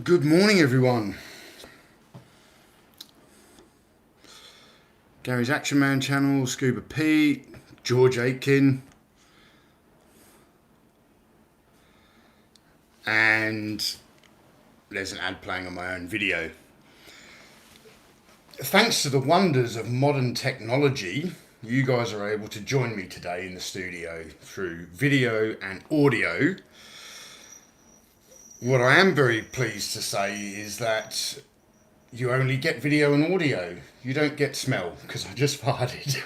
Good morning, everyone. Gary's Action Man channel, Scuba Pete, George Aitken, and there's an ad playing on my own video. Thanks to the wonders of modern technology, you guys are able to join me today in the studio through video and audio. What I am very pleased to say is that you only get video and audio. You don't get smell, because I just farted.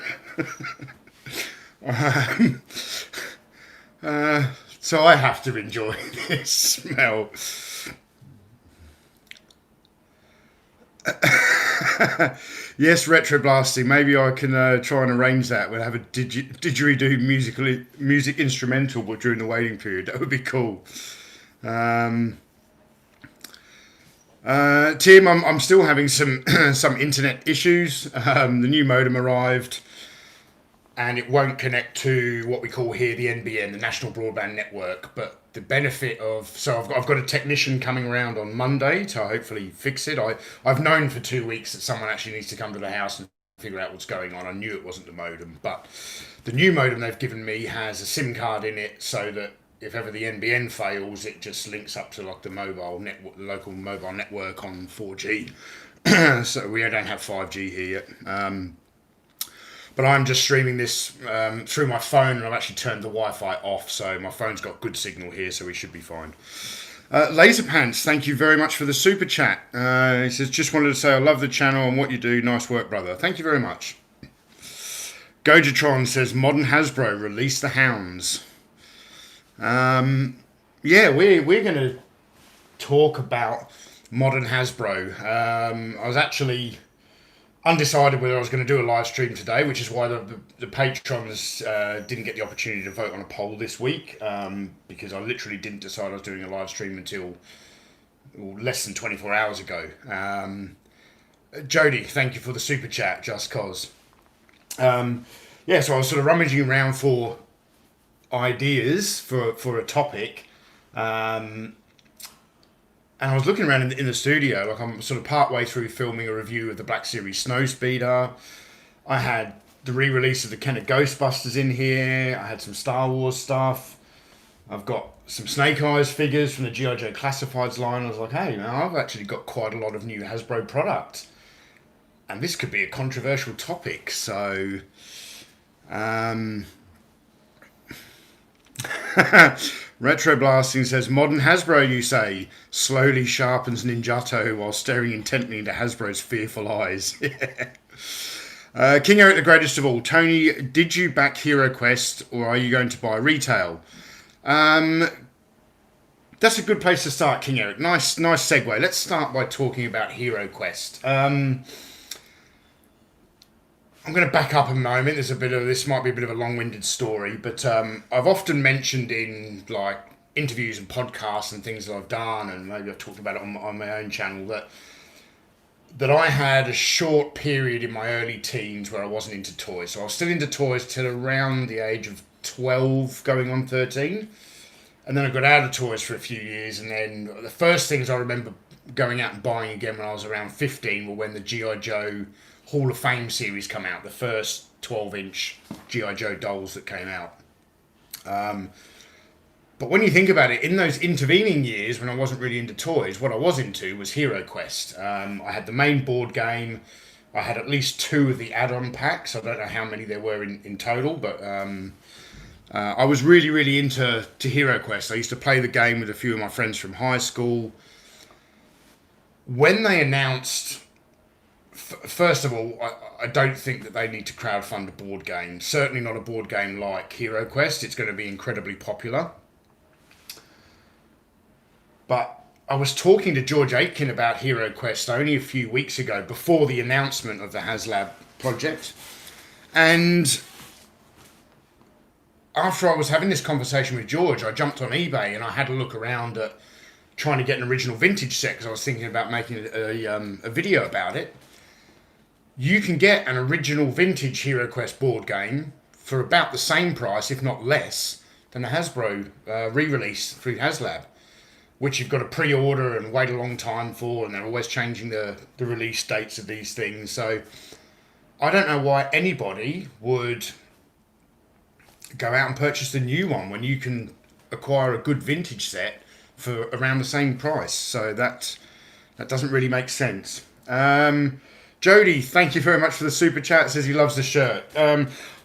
So I have to enjoy this smell. Yes, retro blasting. Maybe I can try and arrange that. We'll have a didgeridoo music instrumental during the waiting period. That would be cool. Tim, I'm still having some some internet issues. The new modem arrived, and it won't connect to what we call here the NBN, the National Broadband Network. But the benefit of I've got a technician coming around on Monday to hopefully fix it. I've known for 2 weeks that someone actually needs to come to the house and figure out what's going on. I knew it wasn't the modem, but the new modem they've given me has a SIM card in it, so that if ever the NBN fails, it just links up to like the mobile network, the local mobile network on 4G. So we don't have 5G here yet. But I'm just streaming this through my phone, and I've actually turned the Wi-Fi off, so my phone's got good signal here, so we should be fine. Laser Pants, thank you very much for the super chat. He says, just wanted to say I love the channel and what you do. Nice work, brother. Thank you very much. Gojatron says, modern Hasbro, release the hounds. Yeah, we're going to talk about modern Hasbro. I was actually undecided whether I was going to do a live stream today, which is why the patrons didn't get the opportunity to vote on a poll this week, because I literally didn't decide I was doing a live stream until less than 24 hours ago. Jody, thank you for the super chat, just cause. Yeah, so I was sort of rummaging around for ideas for a topic, and I was looking around in the studio, like I'm sort of part way through filming a review of the Black Series Snowspeeder. I had the re-release of the Kenner Ghostbusters in here. I had some Star Wars stuff. I've got some Snake Eyes figures from the G.I. Joe Classifieds line. I was like, hey, now I've actually got quite a lot of new Hasbro product, and this could be a controversial topic. So, Retro Blasting says, modern Hasbro, you say, slowly sharpens Ninjato while staring intently into Hasbro's fearful eyes. King Eric, the greatest of all. Tony, did you back Hero Quest, or are you going to buy retail? That's a good place to start, King Eric. Nice segue. Let's start by talking about Hero Quest. I'm going to back up a moment. This might be a bit of a long-winded story, but I've often mentioned in like interviews and podcasts and things that I've done, and maybe I've talked about it on my own channel, that I had a short period in my early teens where I wasn't into toys. So I was still into toys till around the age of 12, going on 13, and then I got out of toys for a few years, and then the first things I remember going out and buying again when I was around 15 were when the G.I. Joe Hall of Fame series come out, the first 12-inch G.I. Joe dolls that came out. But when you think about it, in those intervening years when I wasn't really into toys, what I was into was Hero Quest. I had the main board game. I had at least 2 of the add-on packs. I don't know how many there were in total, but I was really into Hero Quest. I used to play the game with a few of my friends from high school. When they announced... First of all, I don't think that they need to crowdfund a board game. Certainly not a board game like Hero Quest. It's going to be incredibly popular. But I was talking to George Aitken about Hero Quest only a few weeks ago, before the announcement of the HasLab project. And after I was having this conversation with George, I jumped on eBay and I had a look around at trying to get an original vintage set, because I was thinking about making a video about it. You can get an original vintage Hero Quest board game for about the same price, if not less, than the Hasbro re-release through HasLab. which you've got to pre-order and wait a long time for, and they're always changing the release dates of these things. So I don't know why anybody would go out and purchase the new one when you can acquire a good vintage set for around the same price. So that doesn't really make sense. Jody, thank you very much for the super chat. Says he loves the shirt.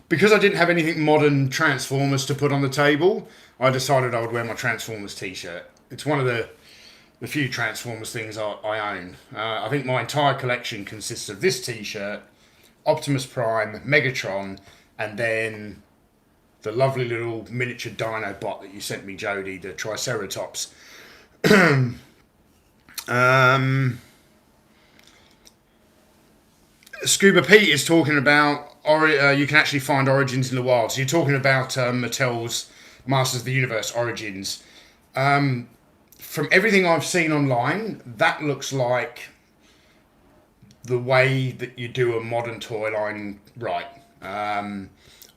Because I didn't have anything modern Transformers to put on the table, I decided I would wear my Transformers t-shirt. It's one of the few Transformers things I own. I think my entire collection consists of this t-shirt, Optimus Prime, Megatron, and then the lovely little miniature dino bot that you sent me, Jody, the Triceratops. Scuba Pete is talking about you can actually find Origins in the wild. So you're talking about Mattel's Masters of the Universe Origins. From everything I've seen online, that looks like the way that you do a modern toy line right.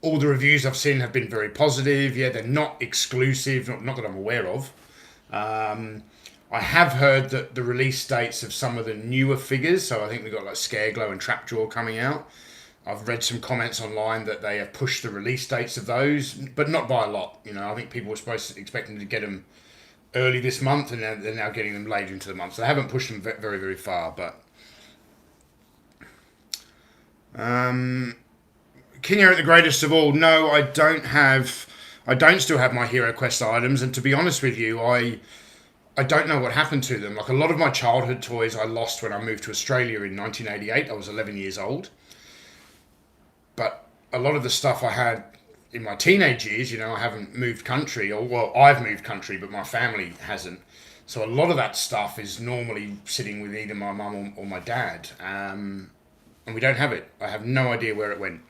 All the reviews I've seen have been very positive. Yeah, they're not exclusive, not that I'm aware of. I have heard that the release dates of some of the newer figures, so I think we've got like Scareglow and Trapjaw coming out. I've read some comments online that they have pushed the release dates of those, but not by a lot. You know, I think people were supposed to expecting to get them early this month, and they're now getting them later into the month. So they haven't pushed them very, very far, but... King Eric the Greatest of All. No, I don't still have my Hero Quest items, and to be honest with you, I don't know what happened to them. Like a lot of my childhood toys I lost when I moved to Australia in 1988. I was 11 years old. But a lot of the stuff I had in my teenage years, you know, I haven't moved country, or well, I've moved country, but my family hasn't. So a lot of that stuff is normally sitting with either my mum or my dad. And we don't have it. I have no idea where it went.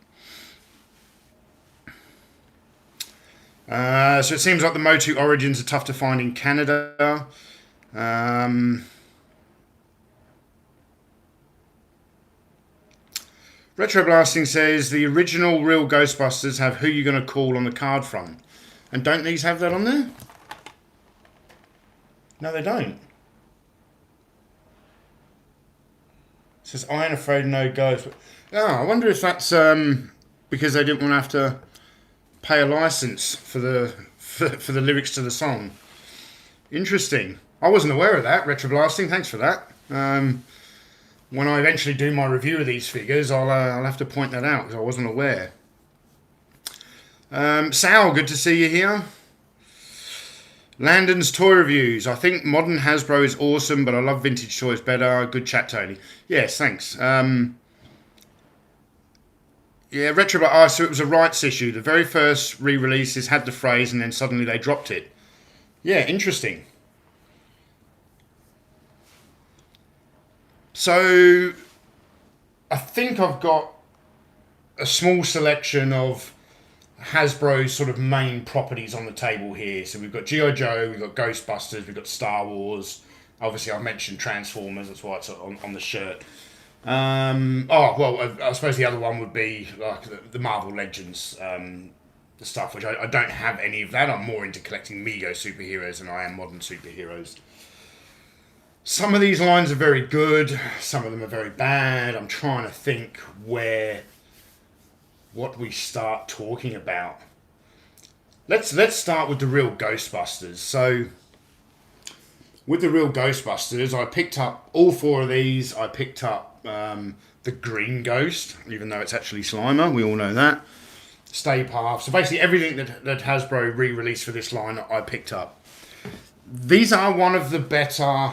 So it seems like the Motu Origins are tough to find in Canada. Retro Blasting says the original real Ghostbusters have Who You Gonna Call on the card front. And don't these have that on there? No, they don't. It says I Ain't Afraid No Ghost. Oh, I wonder if that's because they didn't want to have to pay a license for the lyrics to the song. Interesting. I wasn't aware of that. Retro Blasting, thanks for that. When I eventually do my review of these figures, I'll have to point that out because I wasn't aware. Sal, good to see you here. Landon's Toy Reviews. I think modern Hasbro is awesome, but I love vintage toys better. Good chat, Tony. Yes, thanks. Yeah, Retro... Oh, so it was a rights issue. The very first re-releases had the phrase and then suddenly they dropped it. Yeah, interesting. So, I think I've got a small selection of Hasbro's sort of main properties on the table here. So we've got G.I. Joe, we've got Ghostbusters, we've got Star Wars. Obviously, I mentioned Transformers, that's why it's on the shirt. I suppose the other one would be like the Marvel Legends the stuff, which I don't have any of that. I'm more into collecting Mego superheroes than I am modern superheroes. Some of these lines are very good, some of them are very bad. I'm trying to think what we start talking about. Let's start with the real Ghostbusters. So with the real Ghostbusters, I picked up all four of these. I picked up the Green Ghost, even though it's actually Slimer. We all know that. Stay Puft. So basically everything that Hasbro re-released for this line, I picked up. These are one of the better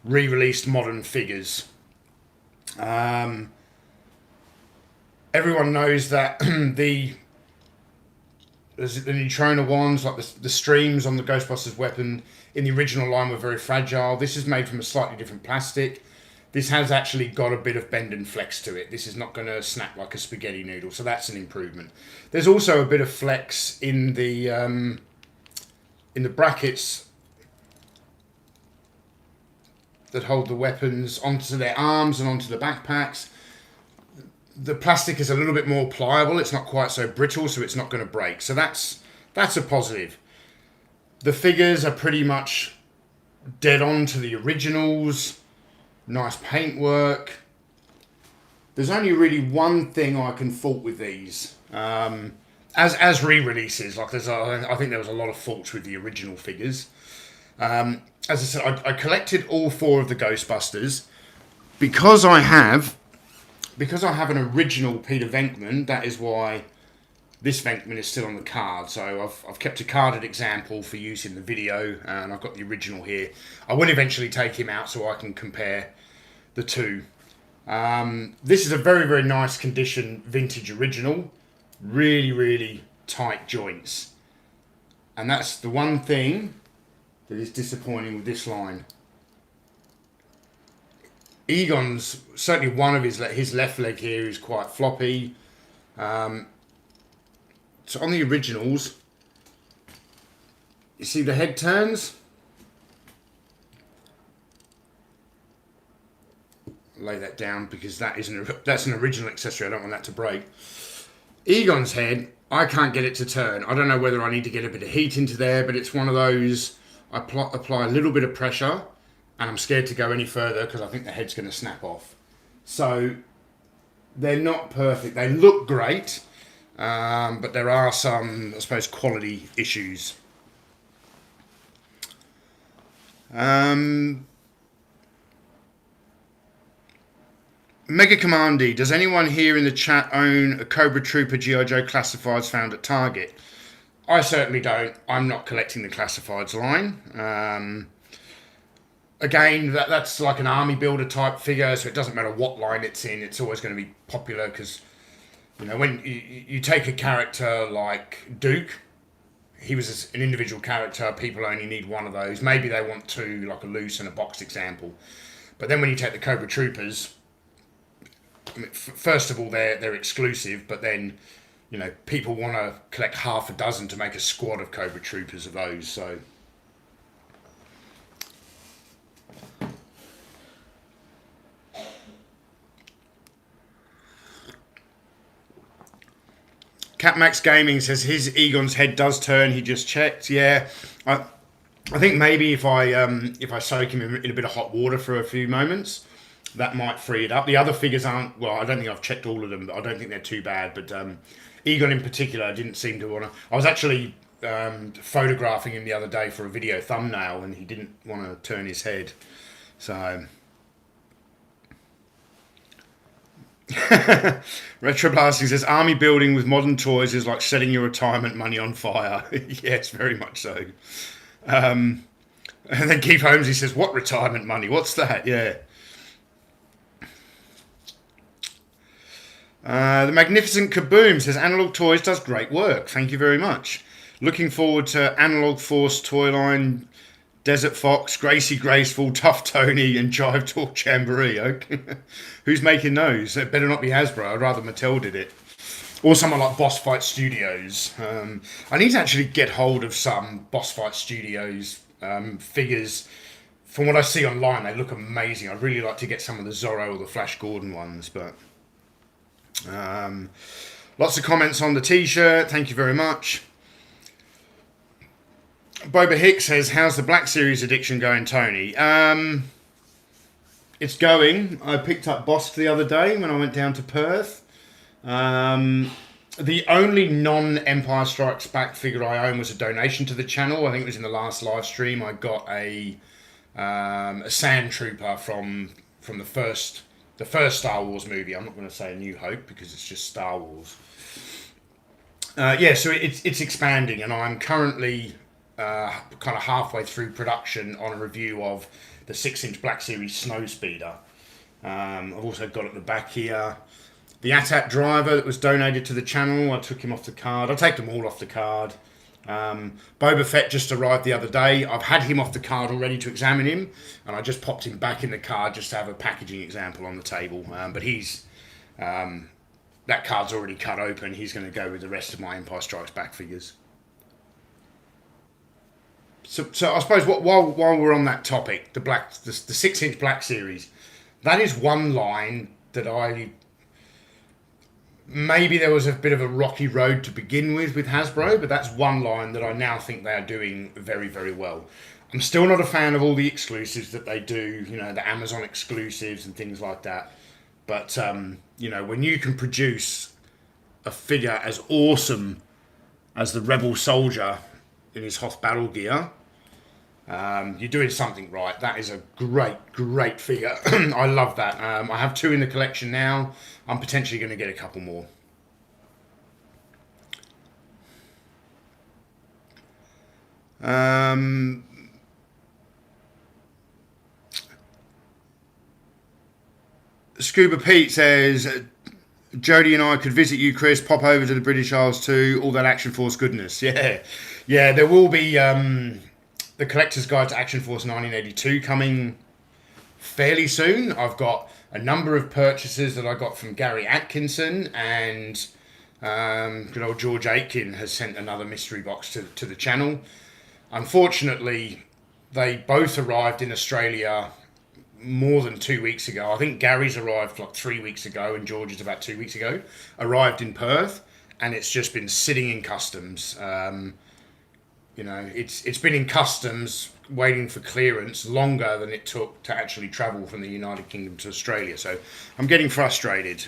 re-released modern figures. Everyone knows that the Neutrona ones, like the streams on the Ghostbusters weapon in the original line, were very fragile. This is made from a slightly different plastic. This has actually got a bit of bend and flex to it. This is not going to snap like a spaghetti noodle, so that's an improvement. There's also a bit of flex in the brackets that hold the weapons onto their arms and onto the backpacks. The plastic is a little bit more pliable. It's not quite so brittle, so it's not going to break. So that's a positive. The figures are pretty much dead on to the originals. Nice paintwork. There's only really one thing I can fault with these. As re-releases, like I think there was a lot of faults with the original figures. As I said, I collected all 4 of the Ghostbusters because I have an original Peter Venkman. That is why this Venkman is still on the card. So I've kept a carded example for use in the video, and I've got the original here. I will eventually take him out so I can compare the two. This is a very, very nice condition vintage original. Really, really tight joints. And that's the one thing that is disappointing with this line. Egon's, certainly one of his left leg here is quite floppy. So on the originals, you see the head turns? Lay that down because that's an original accessory. I don't want that to break. Egon's head, I can't get it to turn. I don't know whether I need to get a bit of heat into there, but it's one of those, I apply a little bit of pressure and I'm scared to go any further because I think the head's going to snap off. So they're not perfect. They look great, but there are some, I suppose, quality issues. Mega Commandy, does anyone here in the chat own a Cobra Trooper G.I. Joe Classifieds found at Target? I certainly don't. I'm not collecting the Classifieds line. Again, that's like an army builder type figure, so it doesn't matter what line it's in, it's always going to be popular because, you know, when you take a character like Duke, he was an individual character, people only need one of those. Maybe they want 2, like a loose and a boxed example. But then when you take the Cobra Troopers, I mean, first of all, they're exclusive, but then, you know, people want to collect half a dozen to make a squad of Cobra Troopers of those, so. Catmax Gaming says his Egon's head does turn. He just checked. Yeah, I think maybe if I soak him in a bit of hot water for a few moments, that might free it up. The other figures aren't. Well, I don't think I've checked all of them, but I don't think they're too bad. But Egon in particular didn't seem to want to. I was actually photographing him the other day for a video thumbnail, and he didn't want to turn his head. So. Retroblasting says army building with modern toys is like setting your retirement money on fire. Yes, very much so. And then Keith Holmes, he says, what retirement money? What's that? Yeah. The Magnificent Kaboom says Analog Toys does great work. Thank you very much. Looking forward to Analog Force toy line, Desert Fox, Gracie Graceful, Tough Tony, and Jive Talk Jamboree. Okay. Who's making those? It better not be Hasbro. I'd rather Mattel did it. Or someone like Boss Fight Studios. I need to actually get hold of some Boss Fight Studios figures. From what I see online, they look amazing. I'd really like to get some of the Zorro or the Flash Gordon ones. But lots of comments on the T-shirt. Thank you very much. Boba Hicks says, how's the Black Series addiction going, Tony? It's going. I picked up Bosk the other day when I went down to Perth. The only non-Empire Strikes Back figure I own was a donation to the channel. I think it was in the last live stream. I got a Sand Trooper from the first Star Wars movie. I'm not going to say A New Hope because it's just Star Wars. Yeah, so it's expanding, and I'm currently kind of halfway through production on a review of the 6-inch Black Series Snowspeeder. I've also got at the back here the AT-AT driver that was donated to the channel. I took him off the card. I take them all off the card. Boba Fett just arrived the other day. I've had him off the card already to examine him, and I just popped him back in the card just to have a packaging example on the table. But he's that card's already cut open. He's going to go with the rest of my Empire Strikes Back figures. So I suppose while we're on that topic, the 6-inch Black Series, that is one line that maybe there was a bit of a rocky road to begin with Hasbro, but that's one line that I now think they are doing very, very well. I'm still not a fan of all the exclusives that they do, you know, the Amazon exclusives and things like that. But, you know, when you can produce a figure as awesome as the Rebel Soldier in his Hoth battle gear, you're doing something right. That is a great figure. I love that. I have 2 in the collection now. I'm potentially going to get a couple more. Scuba Pete says, Jody and I could visit you, Chris, pop over to the British Isles too, all that Action Force goodness. Yeah, there will be the Collector's Guide to Action Force 1982 coming fairly soon. I've got a number of purchases that I got from Gary Atkinson, and good old George Aitken has sent another mystery box to the channel. Unfortunately, they both arrived in Australia more than 2 weeks ago. I think Gary's arrived like 3 weeks ago, and George's about 2 weeks ago. Arrived in Perth, and it's just been sitting in customs. You know, it's been in customs waiting for clearance longer than it took to actually travel from the United Kingdom to Australia. So I'm getting frustrated.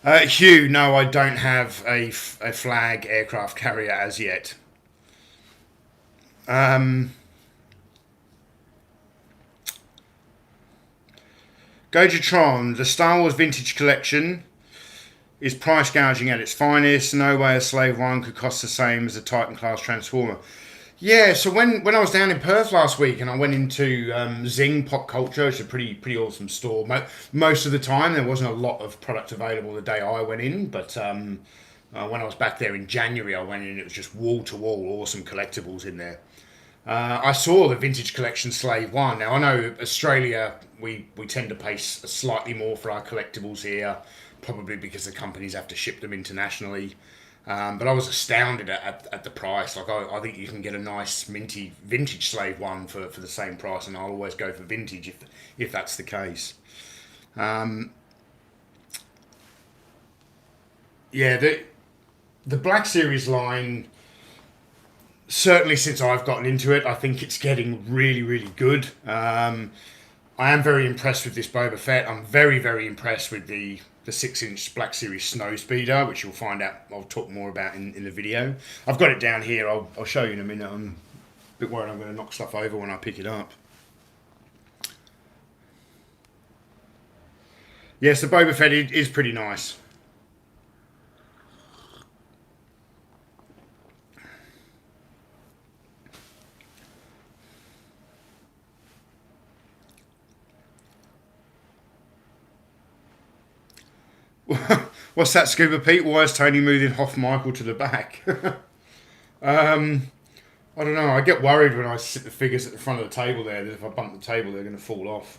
Hugh, no, I don't have a flag aircraft carrier as yet. Gojatron, the Star Wars Vintage Collection is price gouging at its finest. No way a Slave 1 could cost the same as a Titan class Transformer. Yeah, so when I was down in Perth last week and I went into Zing Pop Culture, it's a pretty awesome store. Most of the time there wasn't a lot of product available the day I went in, but when I was back there in January, I went in and it was just wall-to-wall awesome collectibles in there. I saw the Vintage Collection Slave 1. Now, I know Australia, we tend to pay slightly more for our collectibles here, probably because the companies have to ship them internationally. But I was astounded at the price. Like, I think you can get a nice minty Vintage Slave 1 for the same price, and I'll always go for Vintage if that's the case. Yeah, the Black Series line, certainly since I've gotten into it, I think it's getting really good. I am very impressed with this Boba Fett. I'm very impressed with the 6-inch Black Series Snow Speeder, which you'll find out, I'll talk more about in the video. I've got it down here, I'll show you in a minute. I'm a bit worried I'm going to knock stuff over when I pick it up. Yes, the Boba Fett is pretty nice. What's that, Scuba Pete? Why is Tony moving Hoff Michael to the back? I don't know. I get worried when I sit the figures at the front of the table there that if I bump the table, they're going to fall off.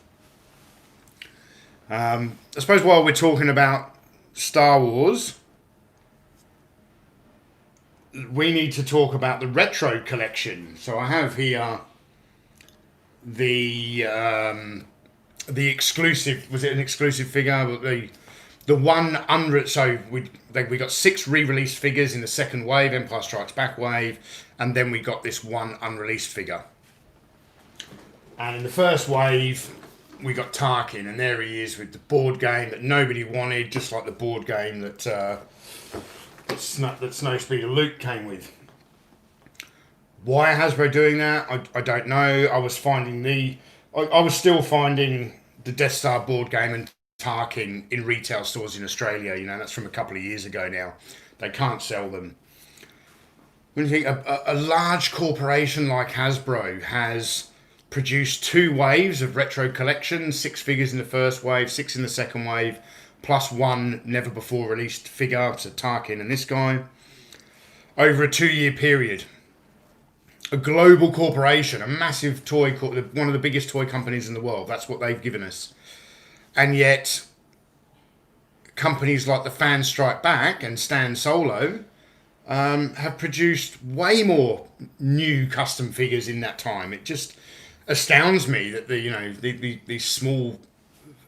I suppose while we're talking about Star Wars, we need to talk about the retro collection. So I have here the exclusive. Was it an exclusive figure? The one under, so we got 6 re-released figures in the second wave, Empire Strikes Back wave, and then we got this one unreleased figure. And in the first wave, we got Tarkin, and there he is with the board game that nobody wanted, just like the board game that Snowspeeder Luke came with. Why are Hasbro doing that? I don't know. I was still finding the Death Star board game and Tarkin in retail stores in Australia. You know, that's from a couple of years ago now. They can't sell them. When you think a large corporation like Hasbro has produced 2 waves of retro collections, 6 figures in the first wave, 6 in the second wave, plus 1 never before released figure, so Tarkin and this guy, over a 2-year period. A global corporation, a massive one of the biggest toy companies in the world. That's what they've given us. And yet, companies like the Fans Strike Back and Stan Solo have produced way more new custom figures in that time. It just astounds me that these small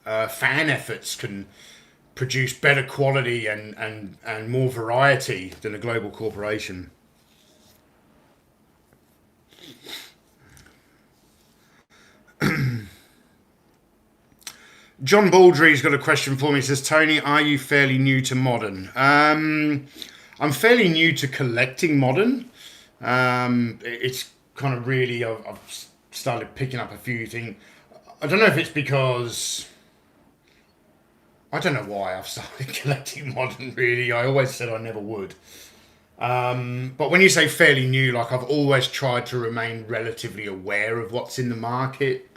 fan efforts can produce better quality and more variety than a global corporation. John Baldry's got a question for me. He says, Tony, are you fairly new to modern? I'm fairly new to collecting modern. It's kind of really, I've started picking up a few things. I don't know if it's because, I don't know why I've started collecting modern, really. I always said I never would. But when you say fairly new, like I've always tried to remain relatively aware of what's in the market.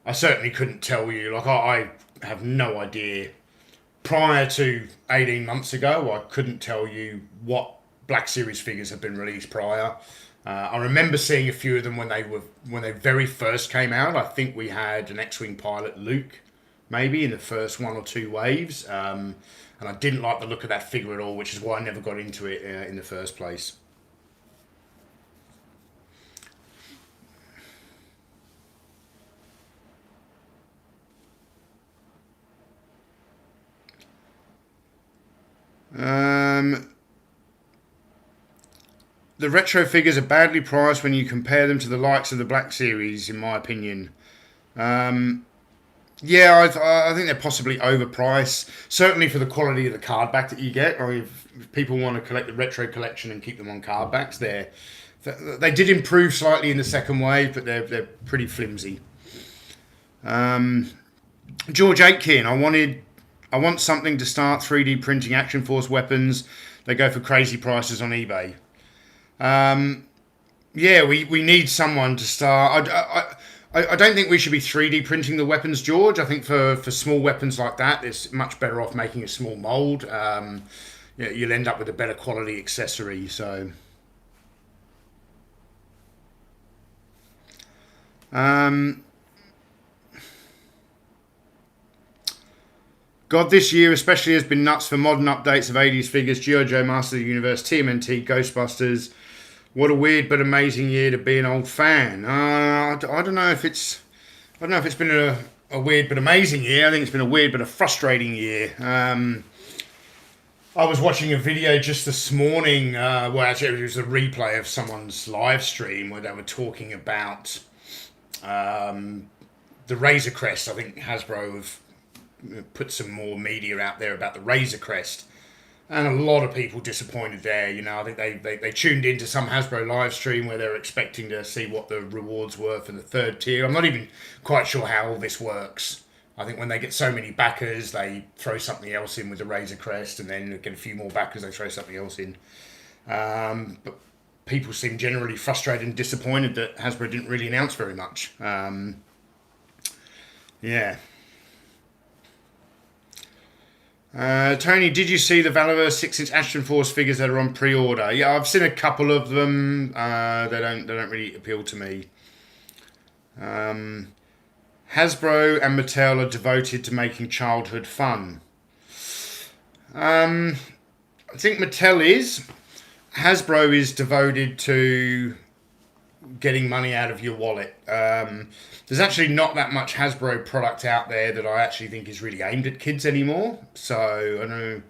I certainly couldn't tell you, like I have no idea. Prior to 18 months ago, I couldn't tell you what Black Series figures have been released prior. I remember seeing a few of them when they very first came out. I think we had an X-Wing pilot, Luke, maybe in the first one or two waves. And I didn't like the look of that figure at all, which is why I never got into it in the first place. The retro figures are badly priced when you compare them to the likes of the Black Series, in my opinion. Yeah, I think they're possibly overpriced. Certainly for the quality of the card back that you get. I mean, if people want to collect the retro collection and keep them on card backs, they did improve slightly in the second wave, but they're pretty flimsy. George Aitken, I want something to start 3D printing Action Force weapons. They go for crazy prices on eBay. Yeah, we need someone to start. I don't think we should be 3D printing the weapons, George. I think for small weapons like that, it's much better off making a small mold. You'll end up with a better quality accessory. So, God, this year especially has been nuts for modern updates of 80s figures, G.I. Joe, Master of the Universe, TMNT, Ghostbusters. What a weird but amazing year to be an old fan. I don't know if it's been a weird but amazing year. I think it's been a weird but a frustrating year. I was watching a video just this morning. Well, actually, it was a replay of someone's live stream where they were talking about the Razor Crest. I think Hasbro have put some more media out there about the Razor Crest. And a lot of people disappointed there. I think they tuned into some Hasbro live stream where they're expecting to see what the rewards were for the third tier. I'm not even quite sure how all this works. I think when they get so many backers, they throw something else in with the Razor Crest, and then get a few more backers, they throw something else in. But people seem generally frustrated and disappointed that Hasbro didn't really announce very much. Yeah. Tony, did you see the Valorverse 6-inch Action Force figures that are on pre-order? Yeah, I've seen a couple of them. They don't really appeal to me. Hasbro and Mattel are devoted to making childhood fun. I think Mattel is. Hasbro is devoted to getting money out of your wallet. There's actually not that much Hasbro product out there that I actually think is really aimed at kids anymore. So I don't know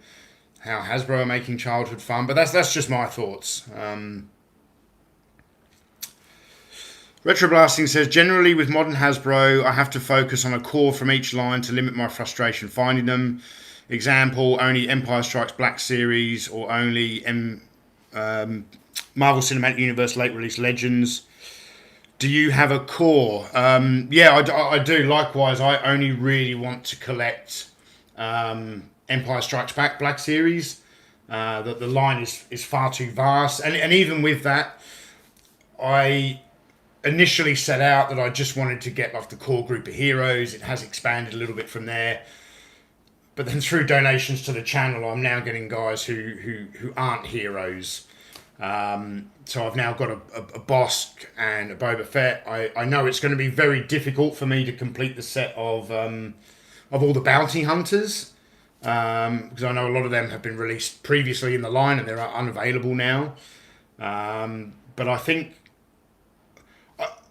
how Hasbro are making childhood fun, but that's just my thoughts. Retroblasting says, generally with modern Hasbro, I have to focus on a core from each line to limit my frustration finding them. Example, only Empire Strikes Black series or only Marvel Cinematic Universe late release Legends. Do you have a core? Yeah, I do. Likewise, I only really want to collect Empire Strikes Back Black Series. The line is far too vast. And even with that, I initially set out that I just wanted to get like the core group of heroes. It has expanded a little bit from there. But then through donations to the channel, I'm now getting guys who aren't heroes. So I've now got a Bosk and a Boba Fett. I know it's going to be very difficult for me to complete the set of all the bounty hunters, because I know a lot of them have been released previously in the line and they're unavailable now. But I think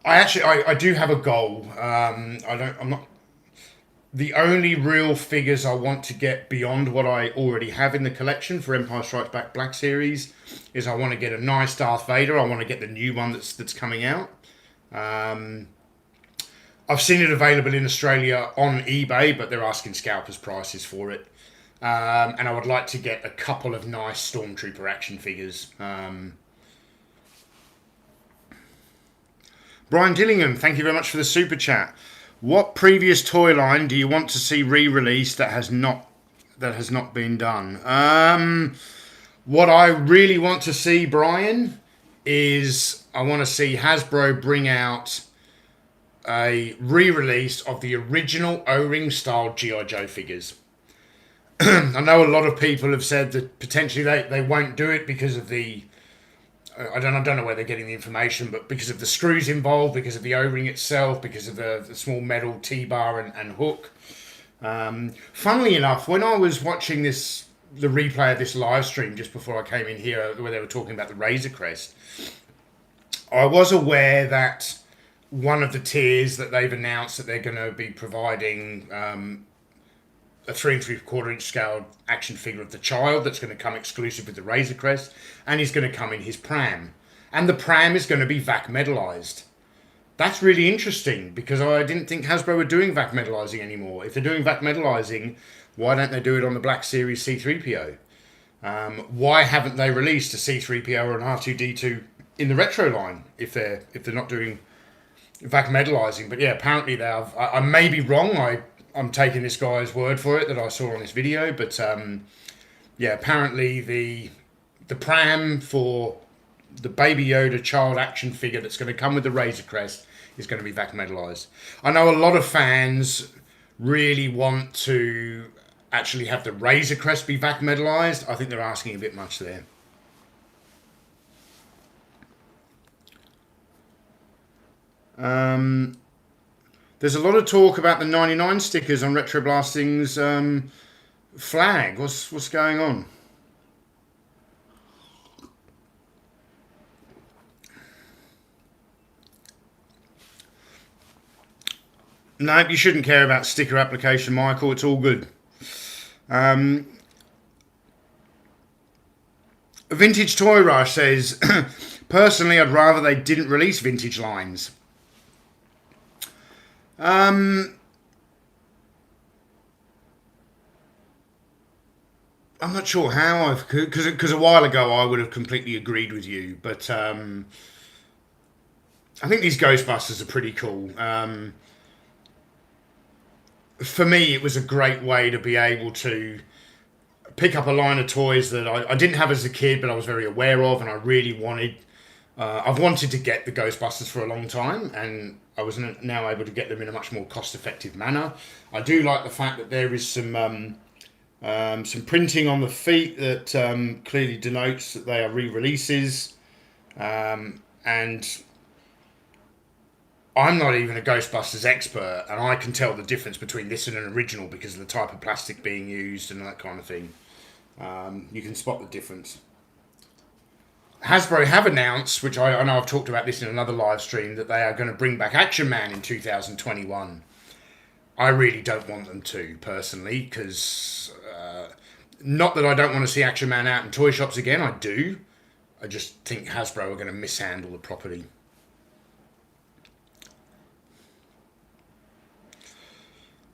I do have a goal. I'm not. The only real figures I want to get beyond what I already have in the collection for Empire Strikes Back Black Series is I want to get a nice Darth Vader. I want to get the new one that's coming out. I've seen it available in Australia on eBay, but they're asking scalpers prices for it. And I would like to get a couple of nice Stormtrooper action figures. Brian Dillingham, thank you very much for the super chat. What previous toy line do you want to see re-released that has not been done? What I really want to see, Brian, is I want to see Hasbro bring out a re-release of the original O-ring style G.I. Joe figures. I know a lot of people have said that potentially they won't do it because of the I don't know where they're getting the information, but because of the screws involved, because of the O-ring itself, because of the small metal T-bar and hook. Funnily enough, when I was watching the replay of this live stream just before I came in here, where they were talking about the Razor Crest, I was aware that one of the tiers that they've announced that they're going to be providing a 3 3/4 inch scale action figure of the child that's going to come exclusive with the Razor Crest, and he's going to come in his pram, and the pram is going to be vac metalized. That's really interesting because I didn't think Hasbro were doing vac metalizing anymore. If they're doing vac metalizing, why don't they do it on the Black Series C3PO? Why haven't they released a C3PO or an R2D2 in the retro line if they're not doing vac metalizing? But yeah, apparently they have. I may be wrong. I'm taking this guy's word for it that I saw on this video, but yeah, apparently the pram for the Baby Yoda child action figure that's going to come with the Razor Crest is going to be vac metalized. I know a lot of fans really want to actually have the Razor Crest be vac metalized. I think they're asking a bit much there. There's a lot of talk about the 99 stickers on Retro Blasting's flag. What's going on? No, you shouldn't care about sticker application, Michael. It's all good. Vintage Toy Rush says, personally, I'd rather they didn't release vintage lines. I'm not sure how because a while ago I would have completely agreed with you, but I think these Ghostbusters are pretty cool. For me, it was a great way to be able to pick up a line of toys that I didn't have as a kid, but I was very aware of, and I really wanted. I've wanted to get the Ghostbusters for a long time, and I was now able to get them in a much more cost-effective manner. I do like the fact that there is some printing on the feet that clearly denotes that they are re-releases, and I'm not even a Ghostbusters expert, and I can tell the difference between this and an original because of the type of plastic being used and that kind of thing. You can spot the difference. Hasbro have announced, which I know I've talked about this in another live stream, that they are going to bring back Action Man in 2021. I really don't want them to, personally, because not that I don't want to see Action Man out in toy shops again, I do. I just think Hasbro are going to mishandle the property.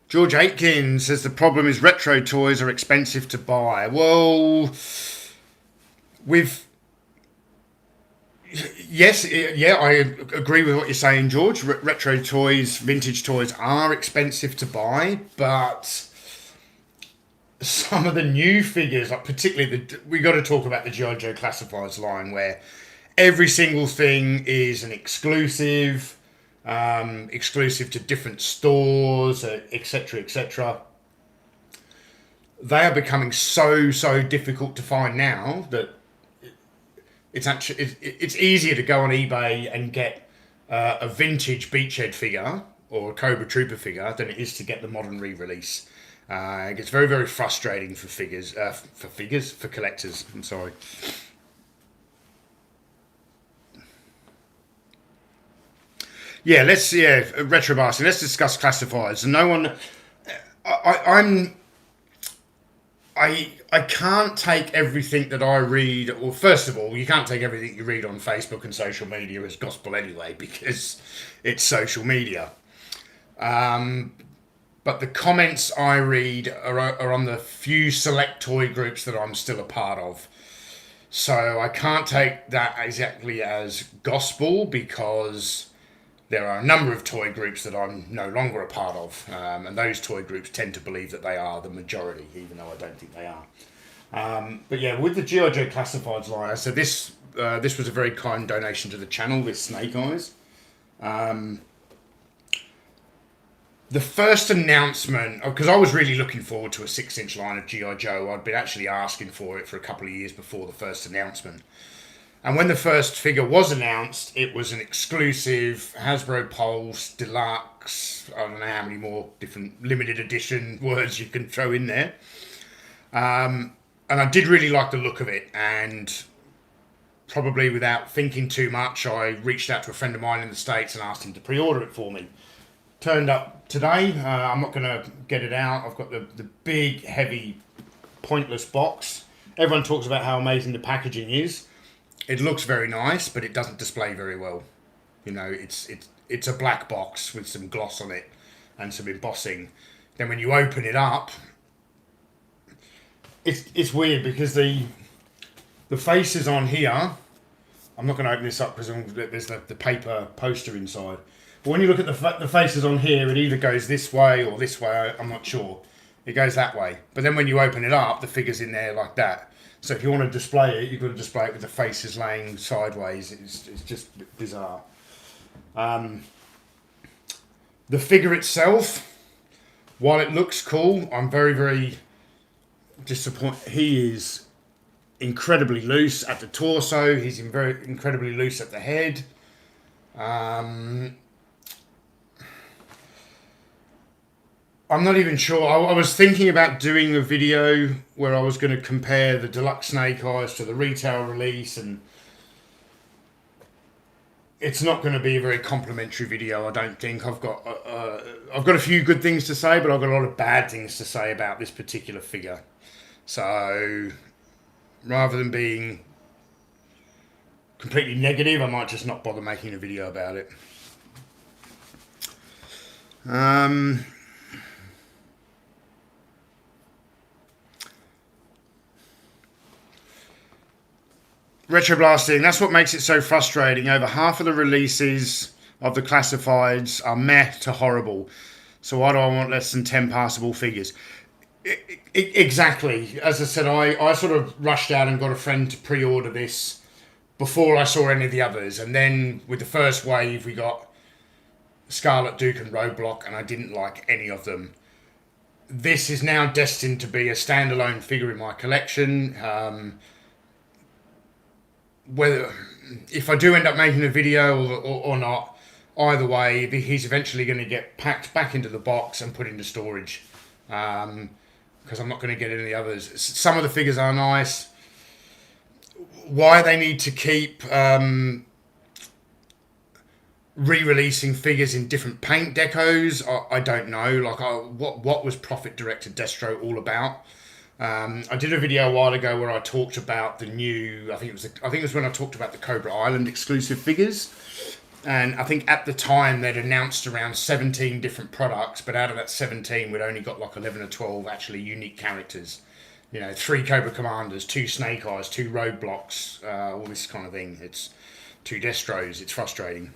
George Aitken says the problem is retro toys are expensive to buy. Well, I agree with what you're saying, George. Retro toys, vintage toys are expensive to buy, but some of the new figures, like particularly we got to talk about the G.I. Joe Classifieds line, where every single thing is an exclusive to different stores, etc., etc. They are becoming so difficult to find now that it's easier to go on eBay and get a vintage Beachhead figure or a Cobra Trooper figure than it is to get the modern re-release. It gets very frustrating for collectors. I'm sorry. Yeah, retro basting. Let's discuss classifieds. No one, I can't take everything that I read. Well, first of all, you can't take everything you read on Facebook and social media as gospel anyway, because it's social media. But the comments I read are on the few select toy groups that I'm still a part of. So I can't take that exactly as gospel, because there are a number of toy groups that I'm no longer a part of. And those toy groups tend to believe that they are the majority, even though I don't think they are. But yeah, with the G.I. Joe Classifieds line, so this was a very kind donation to the channel, this Snake Eyes. The first announcement, because I was really looking forward to a 6-inch line of G.I. Joe. I'd been actually asking for it for a couple of years before the first announcement. And when the first figure was announced, it was an exclusive Hasbro Pulse Deluxe. I don't know how many more different limited edition words you can throw in there. And I did really like the look of it. And probably without thinking too much, I reached out to a friend of mine in the States and asked him to pre-order it for me. Turned up today. I'm not going to get it out. I've got the big, heavy, pointless box. Everyone talks about how amazing the packaging is. It looks very nice, but it doesn't display very well. You know, it's a black box with some gloss on it and some embossing. Then when you open it up, it's weird, because the faces on here. I'm not going to open this up because there's the paper poster inside. But when you look at the faces on here, it either goes this way or this way. I'm not sure. It goes that way. But then when you open it up, the figure's in there like that. So if you want to display it, you've got to display it with the faces laying sideways. It's just bizarre. The figure itself, while it looks cool, I'm very, very disappointed. He is incredibly loose at the torso. He's incredibly loose at the head. I'm not even sure. I was thinking about doing a video where I was going to compare the deluxe Snake Eyes to the retail release, and it's not going to be a very complimentary video, I don't think. I've got a few good things to say, but I've got a lot of bad things to say about this particular figure. So rather than being completely negative, I might just not bother making a video about it. Retroblasting, that's what makes it so frustrating. Over half of the releases of the classifieds are meh to horrible. So why do I want less than 10 passable figures? Exactly. As I said, I sort of rushed out and got a friend to pre-order this before I saw any of the others. And then with the first wave, we got Scarlet, Duke and Roadblock, and I didn't like any of them. This is now destined to be a standalone figure in my collection. Whether, if I do end up making a video or not, either way, he's eventually going to get packed back into the box and put into storage, because I'm not going to get any of the others. Some of the figures are nice. Why they need to keep re-releasing figures in different paint decos, I don't know. Like, what was Profit Director Destro all about? I did a video a while ago where I talked about the new. I think it was when I talked about the Cobra Island exclusive figures, and I think at the time they'd announced around 17 different products, but out of that 17, we'd only got like 11 or 12 actually unique characters. You know, 3 Cobra Commanders, 2 Snake Eyes, 2 Roadblocks, all this kind of thing. It's 2 Destros. It's frustrating.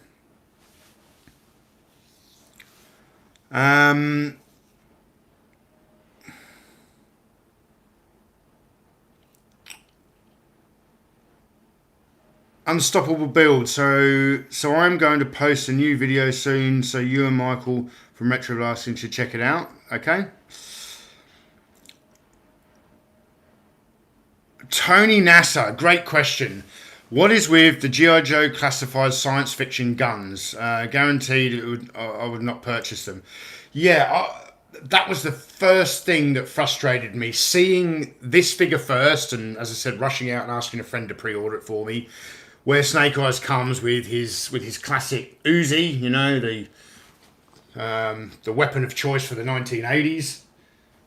Unstoppable build. So I'm going to post a new video soon, so you and Michael from Retro Blasting should check it out. Okay. Tony Nasser, great question. What is with the G.I. Joe classified science fiction guns? Guaranteed I would not purchase them. Yeah, that was the first thing that frustrated me. Seeing this figure first, and as I said, rushing out and asking a friend to pre-order it for me, where Snake Eyes comes with his classic Uzi, you know, the weapon of choice for the 1980s.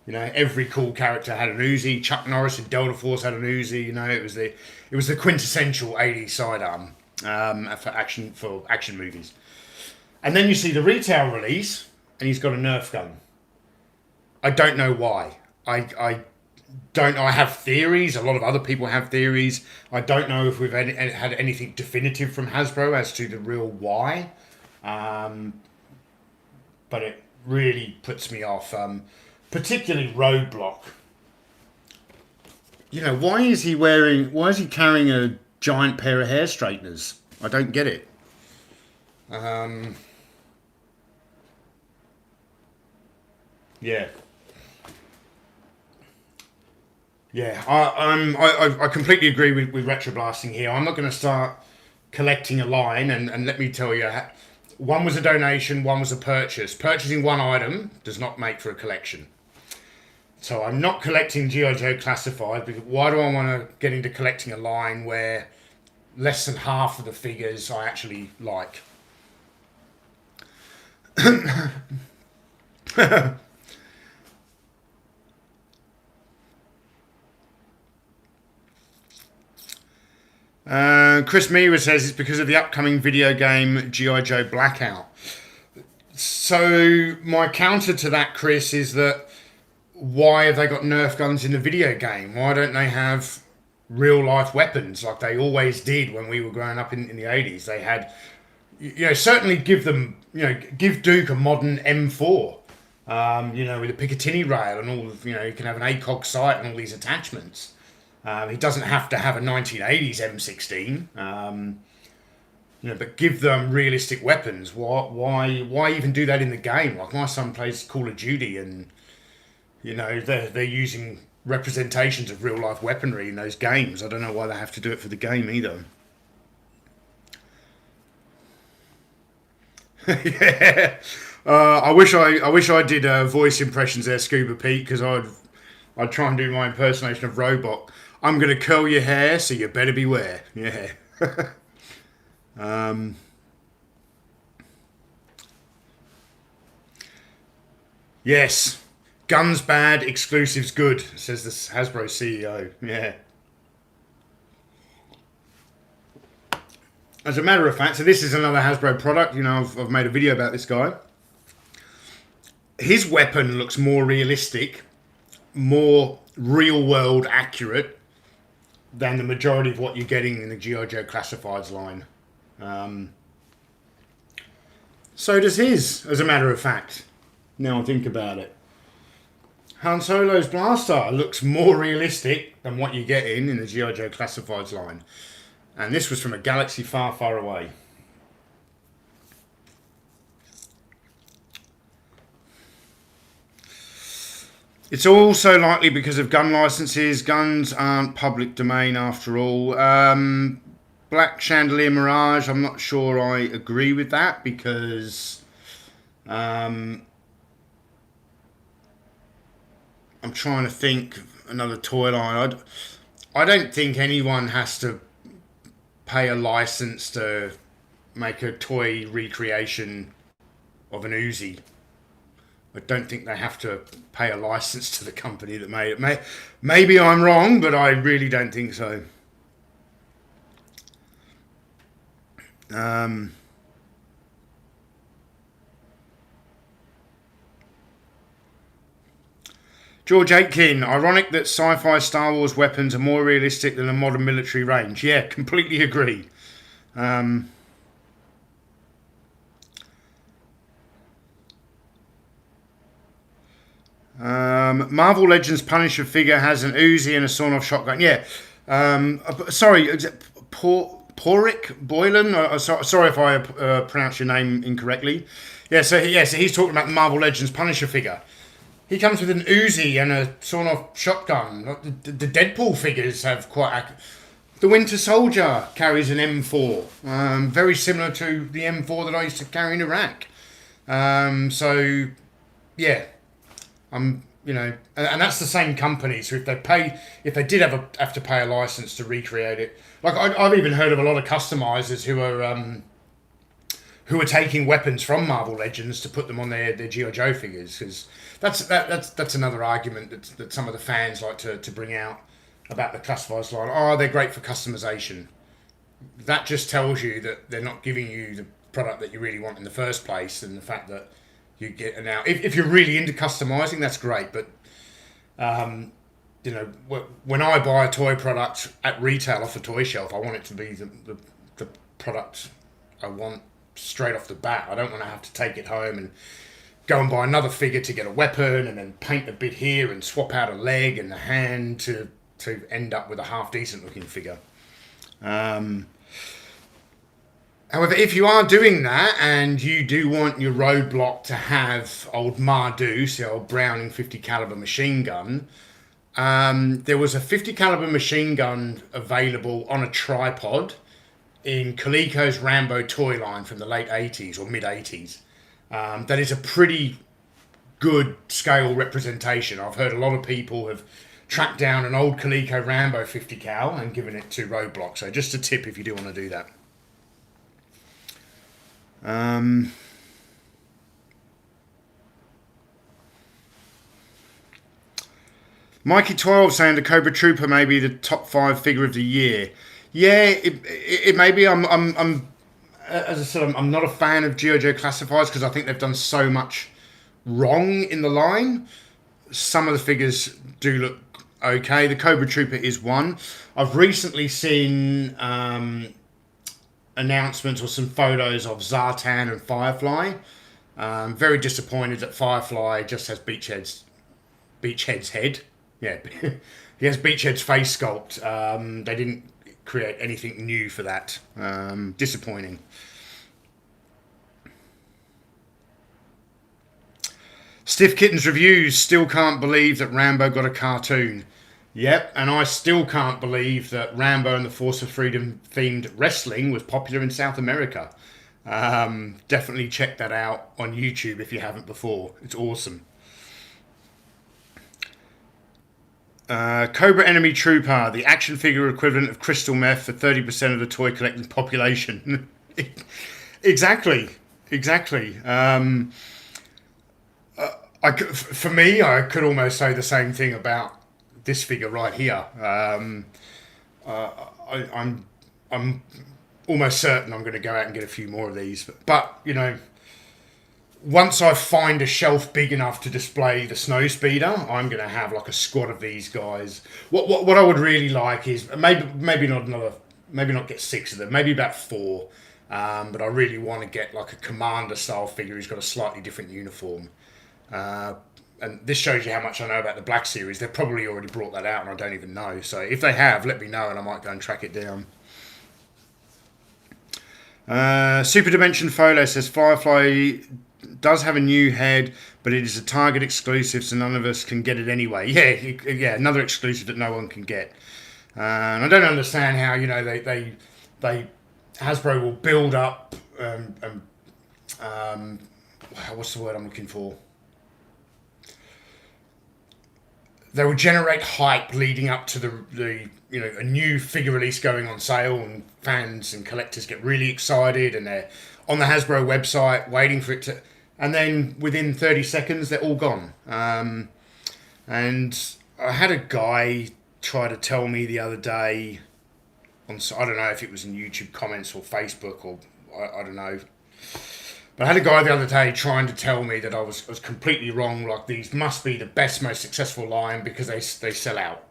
You know, every cool character had an Uzi. Chuck Norris in Delta Force had an Uzi. You know, it was the quintessential 80s sidearm for action movies. And then you see the retail release, and he's got a Nerf gun. I don't know why. I don't know. I have theories. A lot of other people have theories. I don't know if we've had anything definitive from Hasbro as to the real why. But it really puts me off. Particularly Roadblock. You know, why is he carrying a giant pair of hair straighteners? I don't get it. Yeah. Yeah, I completely agree with retroblasting here. I'm not going to start collecting a line, and let me tell you, one was a donation, one was a purchase. Purchasing one item does not make for a collection. So I'm not collecting G.I. Joe Classified, because why do I want to get into collecting a line where less than half of the figures I actually like? Chris Meaver says it's because of the upcoming video game G.I. Joe Blackout. So my counter to that, Chris, is that why have they got Nerf guns in the video game? Why don't they have real life weapons like they always did when we were growing up in the 80s? They had, certainly give Duke a modern M4, with a Picatinny rail and all, you can have an ACOG sight and all these attachments. He doesn't have to have a 1980s M16, but give them realistic weapons. Why even do that in the game? Like my son plays Call of Duty, and they're using representations of real life weaponry in those games. I don't know why they have to do it for the game either. Yeah, I wish I did voice impressions there, Scuba Pete, because I'd try and do my impersonation of Robot. I'm going to curl your hair, so you better beware. Yeah. Yes. Guns bad, exclusives good, says the Hasbro CEO. Yeah. As a matter of fact, so this is another Hasbro product. I've made a video about this guy. His weapon looks more realistic, more real-world accurate than the majority of what you're getting in the G.I. Joe Classifieds line. So does his, as a matter of fact. Now I think about it. Han Solo's blaster looks more realistic than what you get in the G.I. Joe Classifieds line. And this was from a galaxy far, far away. It's also likely because of gun licenses. Guns aren't public domain after all. Black Chandelier Mirage, I'm not sure I agree with that, because I'm trying to think another toy line. I don't think anyone has to pay a license to make a toy recreation of an Uzi. I don't think they have to pay a license to the company that made it. Maybe I'm wrong, but I really don't think so. George Aitken, ironic that sci-fi Star Wars weapons are more realistic than a modern military range. Yeah, completely agree. Marvel Legends Punisher figure has an Uzi and a sawn-off shotgun. Yeah. Sorry, Porik Boylan? Sorry if I pronounce your name incorrectly. So he's talking about the Marvel Legends Punisher figure. He comes with an Uzi and a sawn-off shotgun. The Deadpool figures have the Winter Soldier carries an M4, very similar to the M4 that I used to carry in Iraq. And that's the same company. So if they did have to pay a license to recreate it, like I've even heard of a lot of customizers who are taking weapons from Marvel Legends to put them on their G.I. Joe figures, because that's another argument that some of the fans like to bring out about the classifieds line. Oh, they're great for customization. That just tells you that they're not giving you the product that you really want in the first place, and the fact that You get now if you're really into customizing, that's great. But you know, when I buy a toy product at retail off a toy shelf, I want it to be the product I want straight off the bat. I don't want to have to take it home and go and buy another figure to get a weapon and then paint a bit here and swap out a leg and a hand to end up with a half decent looking figure. However, if you are doing that and you do want your roadblock to have old Marduce, the old Browning 50 caliber machine gun, there was a 50 caliber machine gun available on a tripod in Coleco's Rambo toy line from the late 80s or mid 80s. That is a pretty good scale representation. I've heard a lot of people have tracked down an old Coleco Rambo 50 cal and given it to roadblock. So just a tip if you do want to do that. Mikey 12 saying the Cobra Trooper may be the top 5 figure of the year. Yeah, it may be. I'm as I said, I'm not a fan of G.I. Joe classifieds because I think they've done so much wrong in the line. Some of the figures do look okay. The Cobra Trooper is one. I've recently seen announcements or some photos of Zartan and Firefly. Very disappointed that Firefly just has Beachhead's head. Yeah, he has Beachhead's face sculpt. They didn't create anything new for that. Disappointing. Stiff Kittens Reviews still can't believe that Rambo got a cartoon. Yep, and I still can't believe that Rambo and the Force of Freedom themed wrestling was popular in South America. Definitely check that out on YouTube if you haven't before. It's awesome. Cobra Enemy Trooper, the action figure equivalent of crystal meth for 30% of the toy collecting population. Exactly. For me, I could almost say the same thing about this figure right here. I'm almost certain I'm going to go out and get a few more of these. But you know, once I find a shelf big enough to display the snow speeder, I'm going to have like a squad of these guys. What I would really like is maybe not get 6 of them, maybe about 4. But I really want to get like a commander style figure who's got a slightly different uniform. And this shows you how much I know about the Black Series. They've probably already brought that out and I don't even know. So if they have, let me know and I might go and track it down. Super Dimension Photo says Firefly does have a new head, but it is a Target exclusive, so none of us can get it anyway. Yeah, another exclusive that no one can get. And I don't understand how, you know, they Hasbro will build up what's the word I'm looking for? They will generate hype leading up to the you know, a new figure release going on sale, and fans and collectors get really excited and they're on the Hasbro website waiting for it to, and then within 30 seconds they're all gone. And I had a guy try to tell me the other day on, I don't know if it was in YouTube comments or Facebook or I don't know. But I had a guy the other day trying to tell me that I was completely wrong. Like, these must be the best, most successful line because they sell out.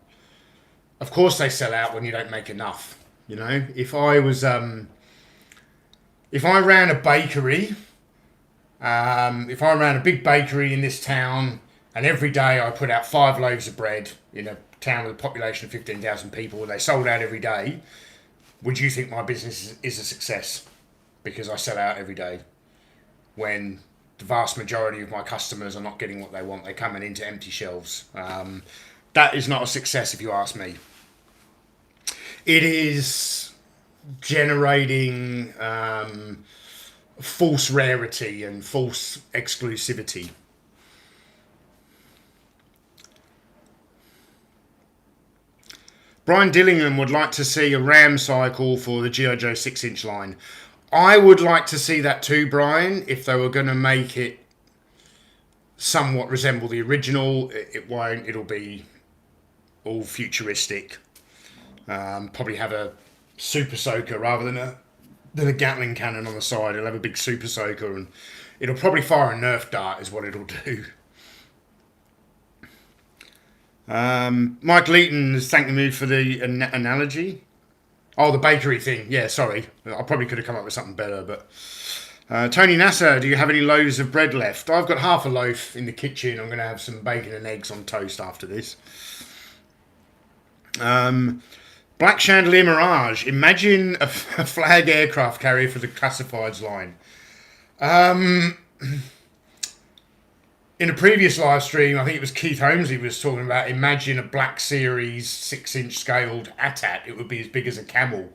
Of course they sell out when you don't make enough. You know, if I ran a bakery, if I ran a big bakery in this town, and every day I put out 5 loaves of bread in a town with a population of 15,000 people, and they sold out every day, would you think my business is a success? Because I sell out every day. When the vast majority of my customers are not getting what they want, they're coming into empty shelves. That is not a success if you ask me. It is generating false rarity and false exclusivity. Brian Dillingham would like to see a RAM cycle for the G.I. Joe 6-inch line. I would like to see that too, Brian, if they were going to make it somewhat resemble the original. It won't. It'll be all futuristic. Probably have a super soaker rather than a Gatling cannon on the side. It'll have a big super soaker, and It'll probably fire a Nerf dart is what it'll do. Mike Leeton is thanking me for the analogy. Oh, the bakery thing. Yeah, sorry. I probably could have come up with something better, but... Tony Nasser, do you have any loaves of bread left? I've got half a loaf in the kitchen. I'm going to have some bacon and eggs on toast after this. Black Chandelier Mirage. Imagine a flag aircraft carrier for the classifieds line. In a previous live stream, I think it was Keith Holmesley was talking about, imagine a Black Series 6-inch scaled AT-AT. It would be as big as a camel.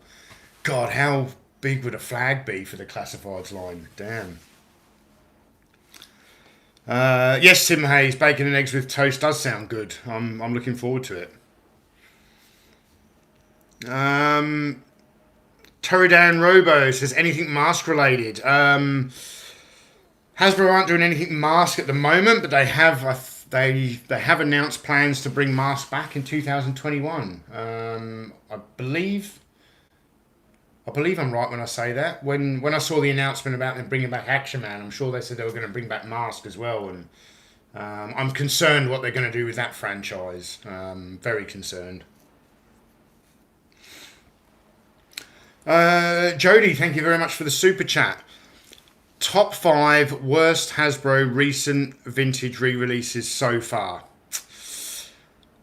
God, how big would a flag be for the classifieds line? Damn. Yes, Tim Hayes, bacon and eggs with toast does sound good. I'm looking forward to it. Toridan Robo says, anything mask related? Hasbro aren't doing anything mask at the moment, but they have announced plans to bring masks back in 2021. I believe I'm right when I say that. When I saw the announcement about them bringing back Action Man, I'm sure they said they were going to bring back Mask as well. And I'm concerned what they're going to do with that franchise. Very concerned. Jody, thank you very much for the super chat. Top 5 worst Hasbro recent vintage re-releases so far.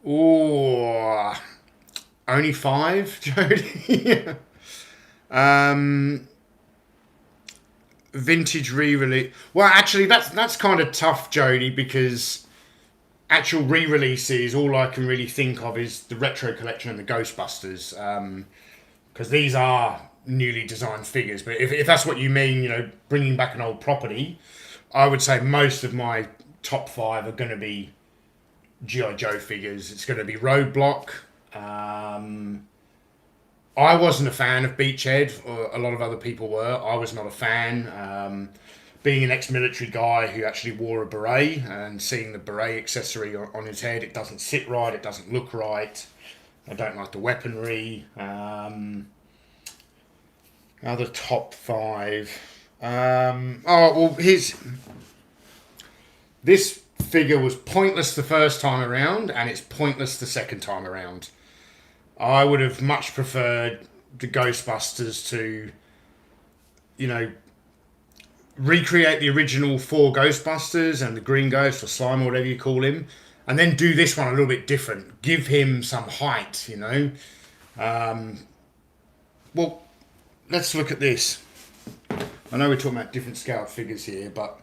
Ooh, only 5, Jody. Vintage re-release. Well, actually, that's kind of tough, Jody, because actual re-releases, all I can really think of is the Retro Collection and the Ghostbusters, because these are newly designed figures. But if that's what you mean, you know, bringing back an old property, I would say most of my top 5 are going to be G.I. Joe figures. It's going to be Roadblock. I wasn't a fan of Beachhead. A lot of other people were. I was not a fan. Being an ex-military guy who actually wore a beret and seeing the beret accessory on his head, it doesn't sit right. It doesn't look right. I don't like the weaponry. Other top 5. This figure was pointless the first time around, and it's pointless the second time around. I would have much preferred the Ghostbusters to, you know, recreate the original 4 Ghostbusters and the Green Ghost or Slime or whatever you call him, and then do this one a little bit different. Give him some height, you know. Well, let's look at this. I know we're talking about different scale figures here, but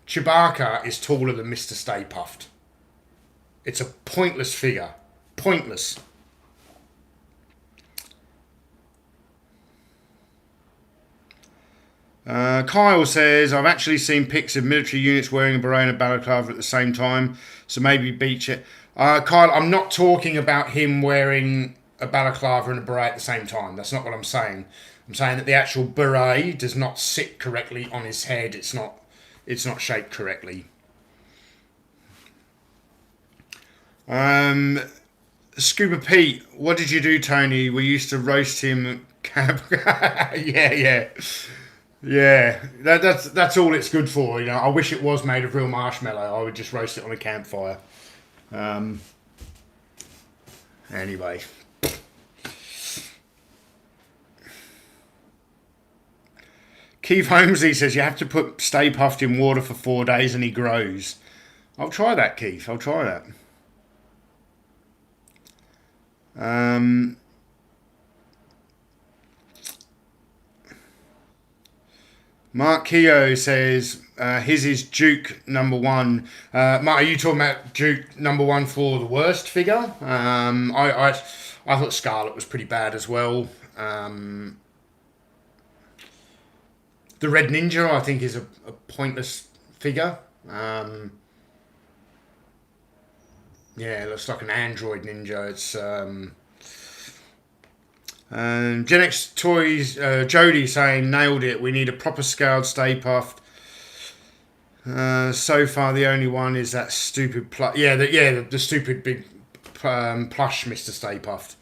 Chewbacca is taller than Mr. Stay Puft. It's a pointless figure. Pointless. Kyle says, I've actually seen pics of military units wearing a beret and a balaclava at the same time, so maybe beach it. Kyle, I'm not talking about him wearing a balaclava and a beret at the same time. That's not what I'm saying. I'm saying that the actual beret does not sit correctly on his head. It's not shaped correctly. Scuba Pete, what did you do, Tony? We used to roast him. Yeah. That's all it's good for. You know, I wish it was made of real marshmallow. I would just roast it on a campfire. Anyway. Keith Holmesley says you have to put Stay Puft in water for 4 days and he grows. I'll try that, Keith. I'll try that. Mark Keogh says his is Duke #1. Mark, are you talking about Duke #1 for the worst figure? I thought Scarlet was pretty bad as well. The Red Ninja, I think, is a pointless figure. Yeah, it looks like an android ninja. It's Gen X Toys, Jody saying, nailed it. We need a proper scaled Stay Puft. So far, the only one is that stupid plush. The stupid big plush Mr. Stay Puft.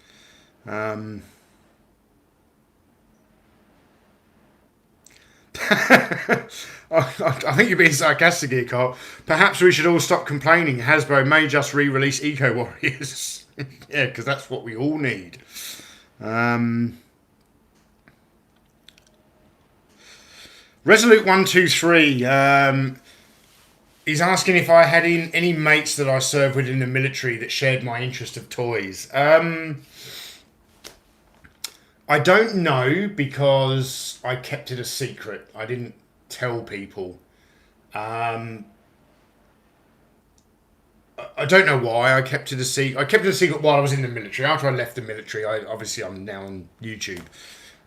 I think you're being sarcastic here, Carl. Perhaps we should all stop complaining. Hasbro may just re-release Eco Warriors. Yeah, because that's what we all need. Resolute 123. He's asking if I had any mates that I served with in the military that shared my interest of toys. I don't know because I kept it a secret. I didn't tell people. I don't know why I kept it a secret. I kept it a secret while I was in the military. After I left the military, I'm now on YouTube,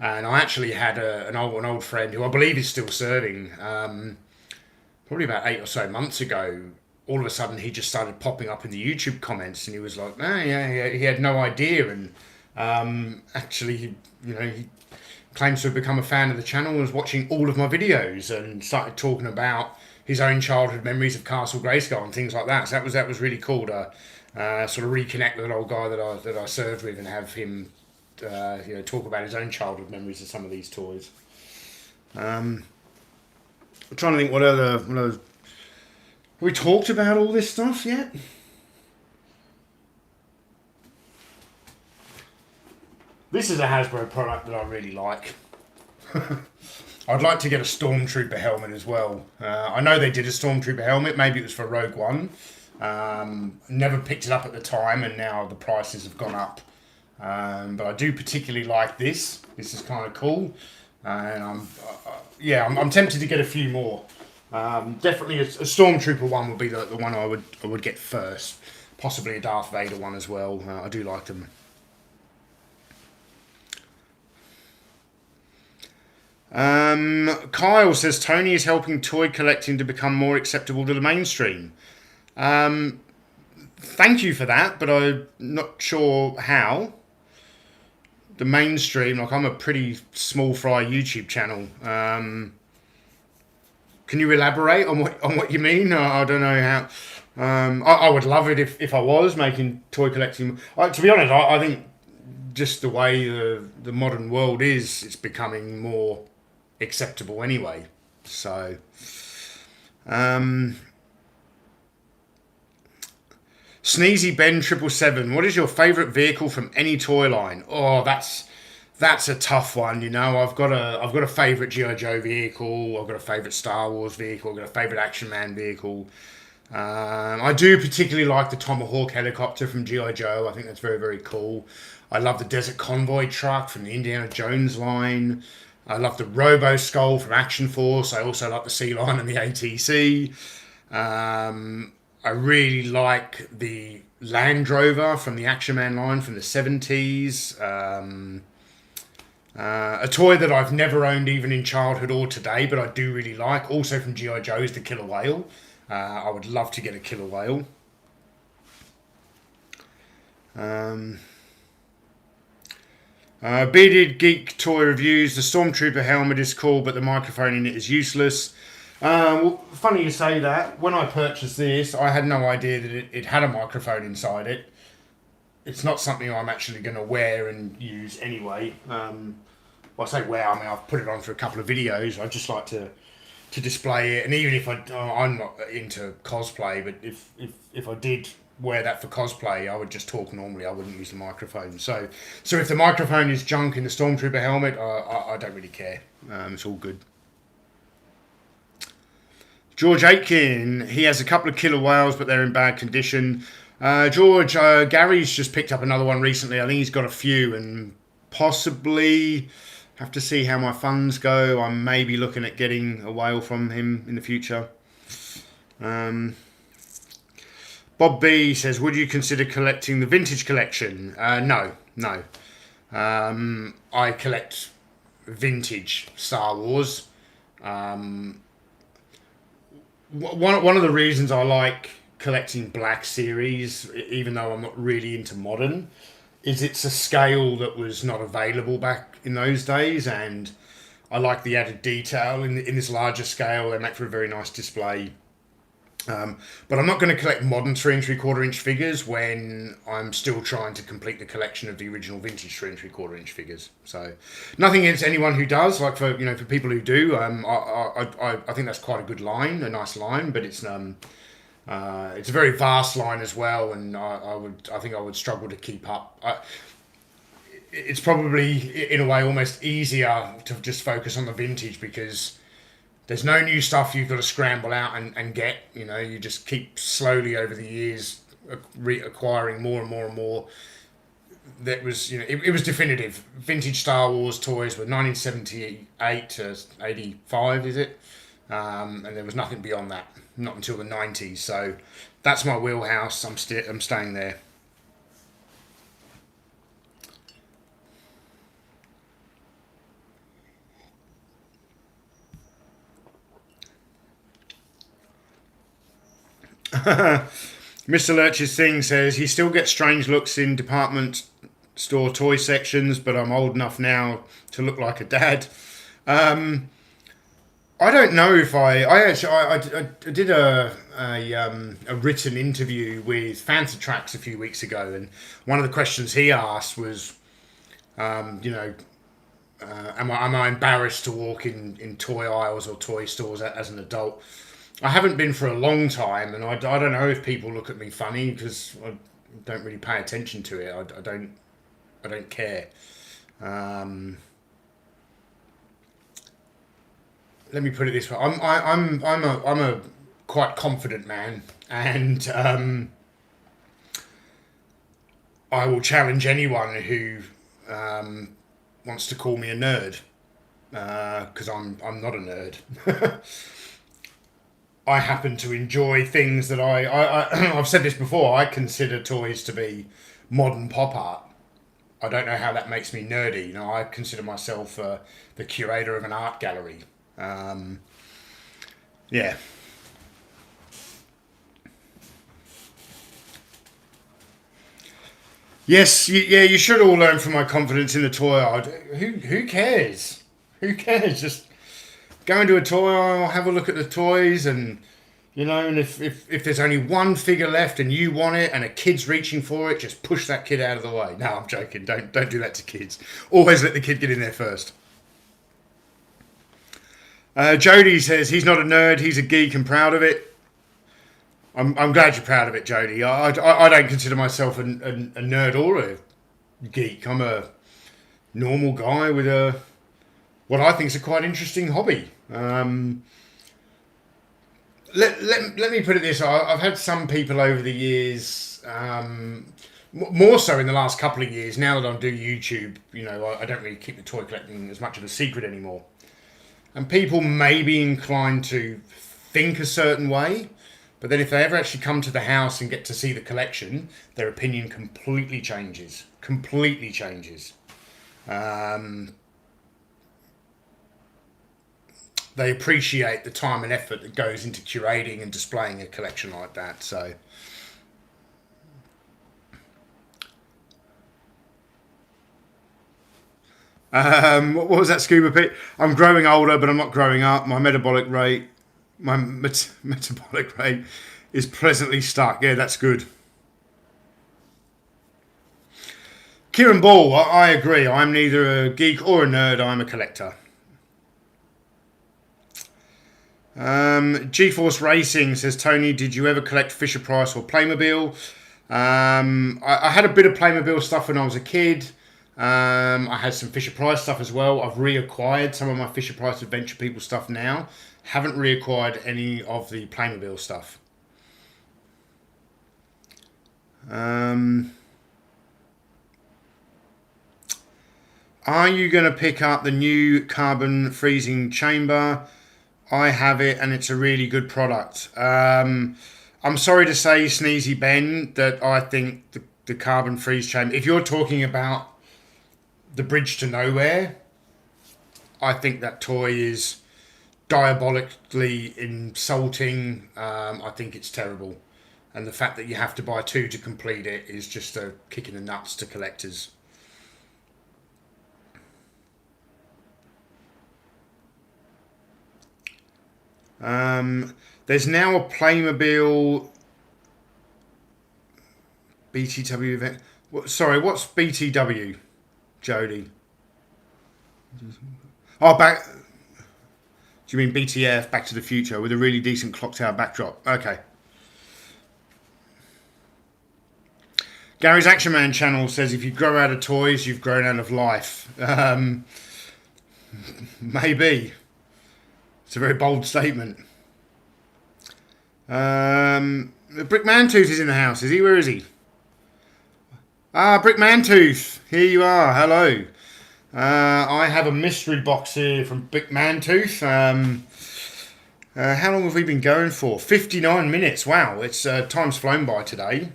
and I actually had an old friend who I believe is still serving. Probably about 8 or so months ago. All of a sudden, he just started popping up in the YouTube comments, and he was like, "Oh yeah, he had no idea." And actually, he claims to have become a fan of the channel and was watching all of my videos and started talking about his own childhood memories of Castle Grayskull and things like that. So that was really cool to sort of reconnect with an old guy that I served with and have him talk about his own childhood memories of some of these toys. I'm trying to think what other have we talked about all this stuff yet? This is a Hasbro product that I really like. I'd like to get a Stormtrooper helmet as well. I know they did a Stormtrooper helmet. Maybe it was for Rogue One. Never picked it up at the time, and now the prices have gone up. But I do particularly like this. This is kind of cool, and I'm tempted to get a few more. Definitely a Stormtrooper one would be the one I would get first. Possibly a Darth Vader one as well. I do like them. Kyle says Tony is helping toy collecting to become more acceptable to the mainstream. Thank you for that, but I'm not sure how. The mainstream, like I'm a pretty small fry YouTube channel. Can you elaborate on what you mean? I don't know how. I would love it if I was making toy collecting. To be honest, I think just the way the modern world is, it's becoming more acceptable anyway. So, Sneezy Ben 777. What is your favourite vehicle from any toy line? Oh, that's a tough one. I've got a favourite G.I. Joe vehicle. I've got a favourite Star Wars vehicle. I've got a favourite Action Man vehicle. I do particularly like the Tomahawk helicopter from G.I. Joe. I think that's very, very cool. I love the Desert Convoy truck from the Indiana Jones line. I love the Robo Skull from Action Force. I also like the Sea Lion and the ATC. I really like the Land Rover from the Action Man line from the 70s. A toy that I've never owned even in childhood or today, but I do really like, also from G.I. Joe, is the Killer Whale. I would love to get a Killer Whale. Bearded Geek Toy Reviews. The Stormtrooper helmet is cool, but the microphone in it is useless. Well, funny you say that. When I purchased this, I had no idea that it had a microphone inside it. It's not something I'm actually going to wear and use anyway. Well, I say wear, I mean I've put it on for a couple of videos. I just like to display it, and even if I'm not into cosplay, but if I did wear that for cosplay, I would just talk normally. I wouldn't use the microphone. So if the microphone is junk in the Stormtrooper helmet, I don't really care. It's all good. George Aitken, he has a couple of killer whales, but they're in bad condition. George, Gary's just picked up another one recently. I think he's got a few, and possibly have to see how my funds go. I may be looking at getting a whale from him in the future. Bob B says, would you consider collecting the vintage collection? No. I collect vintage Star Wars. One of the reasons I like collecting Black Series, even though I'm not really into modern, is it's a scale that was not available back in those days, and I like the added detail in this larger scale. They make for a very nice display. But I'm not going to collect modern 3 3/4 inch figures when I'm still trying to complete the collection of the original vintage 3 3/4 inch figures. So nothing against anyone who does. Like for people who do, I think that's quite a good line, a nice line. But it's a very vast line as well, and I think I would struggle to keep up. It's probably in a way almost easier to just focus on the vintage because there's no new stuff you've got to scramble out and get. You just keep slowly over the years acquiring more and more and more. That was, it was definitive. Vintage Star Wars toys were 1978 to 85, is it? And there was nothing beyond that, not until the 90s. So that's my wheelhouse. I'm staying there. Mr. Lurch's thing says he still gets strange looks in department store toy sections, but I'm old enough now to look like a dad. I don't know if I did a written interview with Fantatrax a few weeks ago, and one of the questions he asked was, am I embarrassed to walk in toy aisles or toy stores as an adult? I haven't been for a long time, and I don't know if people look at me funny because I don't really pay attention to it. I don't care. Let me put it this way: I'm a quite confident man, and I will challenge anyone who wants to call me a nerd because I'm not a nerd. I happen to enjoy things that I've said this before. I consider toys to be modern pop art. I don't know how that makes me nerdy. I consider myself the curator of an art gallery. Yeah. Yes, yeah, you should all learn from my confidence in the toy art. Who cares? Who cares? Just go into a toy aisle, have a look at the toys, and and if there's only one figure left and you want it and a kid's reaching for it, just push that kid out of the way. No, I'm joking. Don't do that to kids. Always let the kid get in there first. Jody says he's not a nerd, he's a geek and proud of it. I'm glad you're proud of it, Jody. I don't consider myself a nerd or a geek. I'm a normal guy with what I think is a quite interesting hobby. Let me put it this way. I've had some people over the years, more so in the last couple of years, now that I do YouTube, I don't really keep the toy collecting as much of a secret anymore. And people may be inclined to think a certain way, but then if they ever actually come to the house and get to see the collection, their opinion completely changes. Completely changes. They appreciate the time and effort that goes into curating and displaying a collection like that. So, what was that, Scuba Pete? I'm growing older, but I'm not growing up. My metabolic rate is presently stuck. Yeah, that's good. Kieran Ball, I agree. I'm neither a geek or a nerd. I'm a collector. GeForce Racing says, Tony, did you ever collect Fisher Price or Playmobil? I had a bit of Playmobil stuff when I was a kid. I had some Fisher Price stuff as well. I've reacquired some of my Fisher Price Adventure People stuff now. Haven't reacquired any of the Playmobil stuff. Are you going to pick up the new carbon freezing chamber? I have it, and it's a really good product. I'm sorry to say, Sneezy Ben, that I think the carbon freeze chamber, if you're talking about the Bridge to Nowhere, I think that toy is diabolically insulting. I think it's terrible. And the fact that you have to buy two to complete it is just a kick in the nuts to collectors. There's now a Playmobil BTW event. Sorry, what's BTW, Jody? Oh, back. Do you mean BTF, Back to the Future, with a really decent clock tower backdrop? Okay. Gary's Action Man channel says if you grow out of toys, you've grown out of life. Maybe. It's a very bold statement. Brick Mantooth is in the house, is he? Where is he? Ah, Brick Mantooth. Here you are. Hello. I have a mystery box here from Brick Mantooth. How long have we been going for? 59 minutes. Wow, it's time's flown by today.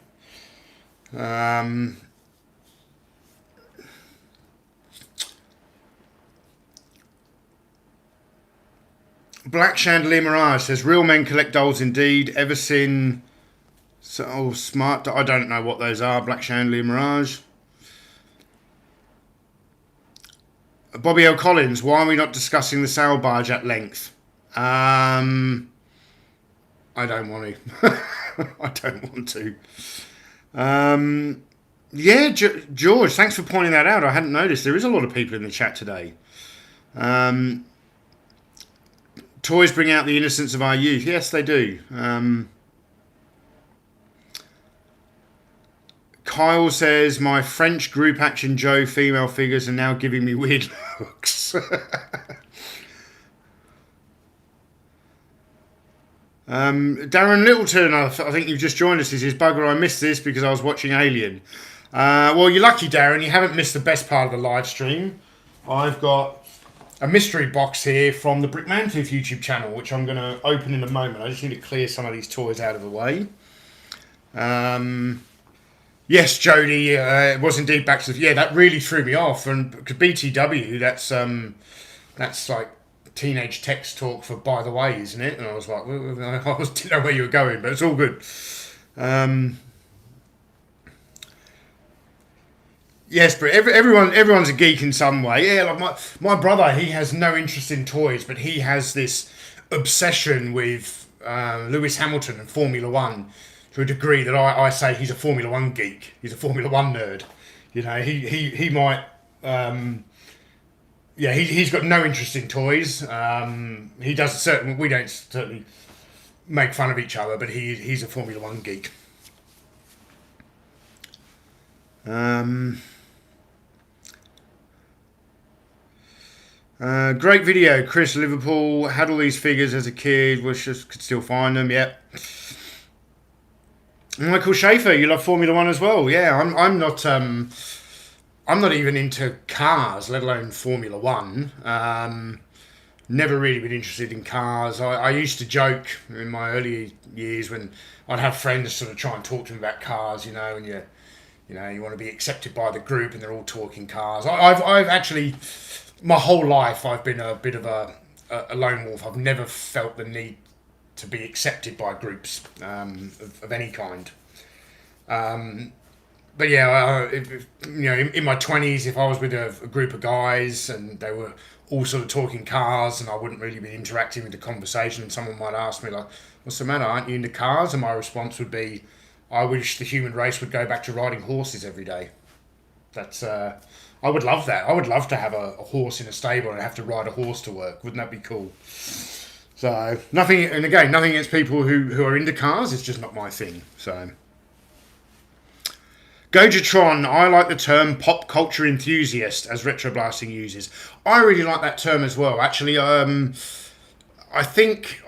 Black Chandelier Mirage says, real men collect dolls indeed. Ever seen... Oh, smart... I don't know what those are. Black Chandelier Mirage. Bobby L. Collins, why are we not discussing the sail barge at length? I don't want to. I don't want to. Yeah, George, thanks for pointing that out. I hadn't noticed. There is a lot of people in the chat today. Toys bring out the innocence of our youth. Yes, they do. Kyle says, my French group action Joe female figures are now giving me weird looks. Darren Littleton, I think you've just joined us. He says, bugger, I missed this because I was watching Alien. Well, you're lucky, Darren. You haven't missed the best part of the live stream. I've got a mystery box here from the Brick Mantooth YouTube channel, which I'm going to open in a moment. I just need to clear some of these toys out of the way. Yes, Jody, it was indeed Back to the... Yeah, that really threw me off. And BTW, that's like teenage text talk for by the way, isn't it? And I was like, I didn't know where you were going, but it's all good. Yes, but everyone's a geek in some way. Yeah, like my brother, he has no interest in toys, but he has this obsession with Lewis Hamilton and Formula One to a degree that I say he's a Formula One geek. He's a Formula One nerd. You know, he might. Yeah, he's got no interest in toys. He does certainly. We don't certainly make fun of each other, but he's a Formula One geek. Great video, Chris. Liverpool had all these figures as a kid. Wish I could still find them. Yep. Michael Schaefer, you love Formula One as well. Yeah, I'm not. I'm not even into cars, let alone Formula One. Never really been interested in cars. I used to joke in my early years when I'd have friends sort of try and talk to me about cars, and you want to be accepted by the group and they're all talking cars. I've actually, my whole life, I've been a bit of a lone wolf. I've never felt the need to be accepted by groups of any kind. But yeah, in my 20s, if I was with a group of guys and they were all sort of talking cars and I wouldn't really be interacting with the conversation, and someone might ask me like, what's the matter, aren't you into cars? And my response would be, I wish the human race would go back to riding horses every day. That's I would love that. I would love to have a horse in a stable and have to ride a horse to work. Wouldn't that be cool? So nothing against people who are into cars. It's just not my thing. So Gojatron, I like the term pop culture enthusiast, as Retroblasting uses. I really like that term as well. Actually, I think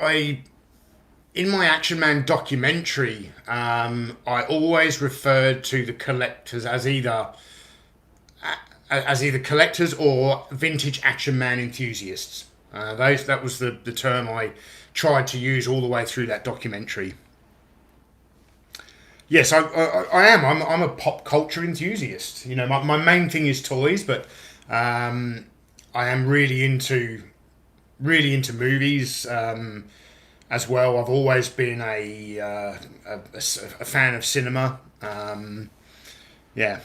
in my Action Man documentary, I always referred to the collectors as either collectors or vintage Action Man enthusiasts. That was the term I tried to use all the way through that documentary. Yes, I am. I'm a pop culture enthusiast. You know, my main thing is toys, but I am really into movies as well. I've always been a fan of cinema. Yeah.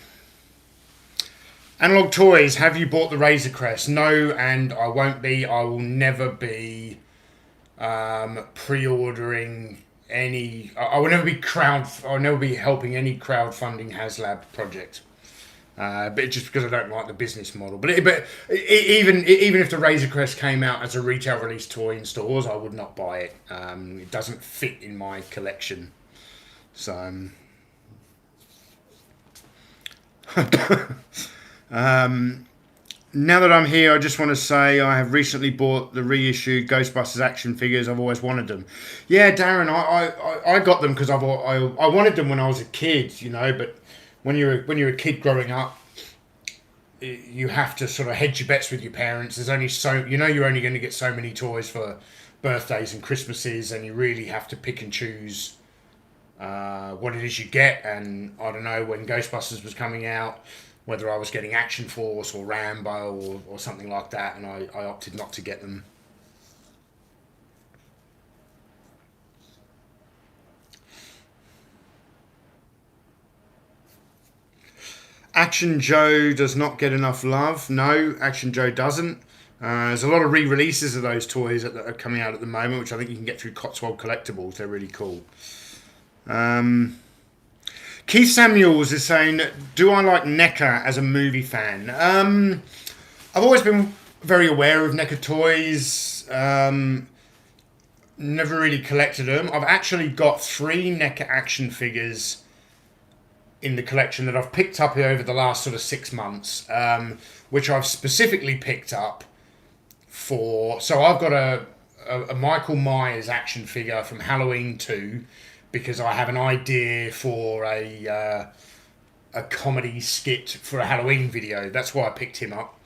Analog Toys, have you bought the Razor Crest? No, and I won't be. I will never be pre-ordering any. I will never be I'll never be helping any crowdfunding HasLab project. But just because I don't like the business model. But even if the Razor Crest came out as a retail release toy in stores, I would not buy it. It doesn't fit in my collection. So, now that I'm here, I just want to say I have recently bought the reissued Ghostbusters action figures. I've always wanted them. Yeah, Darren, I got them because I wanted them when I was a kid, you know. But when you're a kid growing up, you have to sort of hedge your bets with your parents. There's only you're only going to get so many toys for birthdays and Christmases, and you really have to pick and choose what it is you get. And I don't know, when Ghostbusters was coming out, whether I was getting Action Force or Rambo or something like that, and I opted not to get them. Action Joe does not get enough love. No, Action Joe doesn't. There's a lot of re-releases of those toys that are coming out at the moment, which I think you can get through Cotswold Collectibles. They're really cool. Keith Samuels is saying, do I like NECA as a movie fan? I've always been very aware of NECA toys. Never really collected them. I've actually got 3 NECA action figures in the collection that I've picked up over the last sort of 6 months, which I've specifically picked up for. So I've got a Michael Myers action figure from Halloween 2 because I have an idea for a comedy skit for a Halloween video. That's why I picked him up.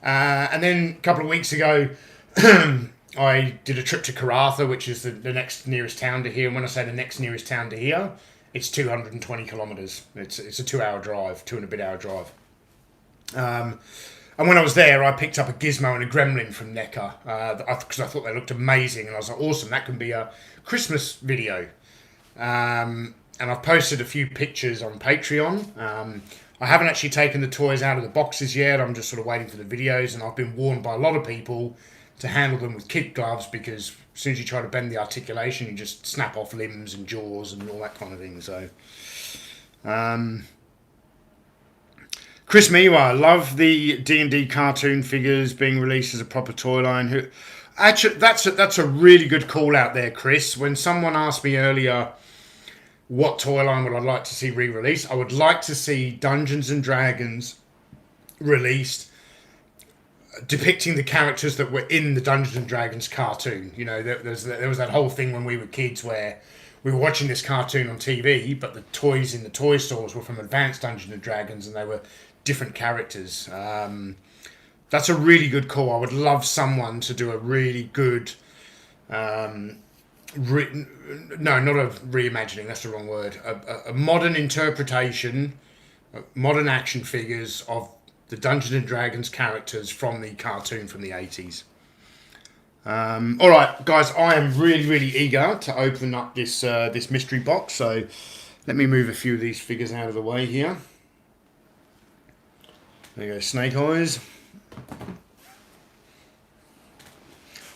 And then a couple of weeks ago, I did a trip to Karratha, which is the next nearest town to here. And when I say the next nearest town to here, it's 220 kilometres. It's a 2-hour drive, 2-and-a-bit-hour drive. And when I was there, I picked up a Gizmo and a Gremlin from NECA because I thought they looked amazing. And I was like, awesome, that can be a Christmas video. And I've posted a few pictures on Patreon. I haven't actually taken the toys out of the boxes yet. I'm just sort of waiting for the videos. And I've been warned by a lot of people to handle them with kid gloves because as soon as you try to bend the articulation, you just snap off limbs and jaws and all that kind of thing. So, Chris Miwa, love the D&D cartoon figures being released as a proper toy line. Actually, that's a really good call out there, Chris. When someone asked me earlier what toy line would I like to see re-released, I would like to see Dungeons and Dragons released depicting the characters that were in the Dungeons and Dragons cartoon. You know, there was that whole thing when we were kids where we were watching this cartoon on TV, but the toys in the toy stores were from Advanced Dungeons and Dragons, and they were different characters. That's a really good call. I would love someone to do a really good, not a reimagining. That's the wrong word. A modern interpretation, modern action figures of the Dungeons and Dragons characters from the cartoon from the 80s. All right, guys, I am really, really eager to open up this mystery box. So let me move a few of these figures out of the way here. There you go, Snake Eyes.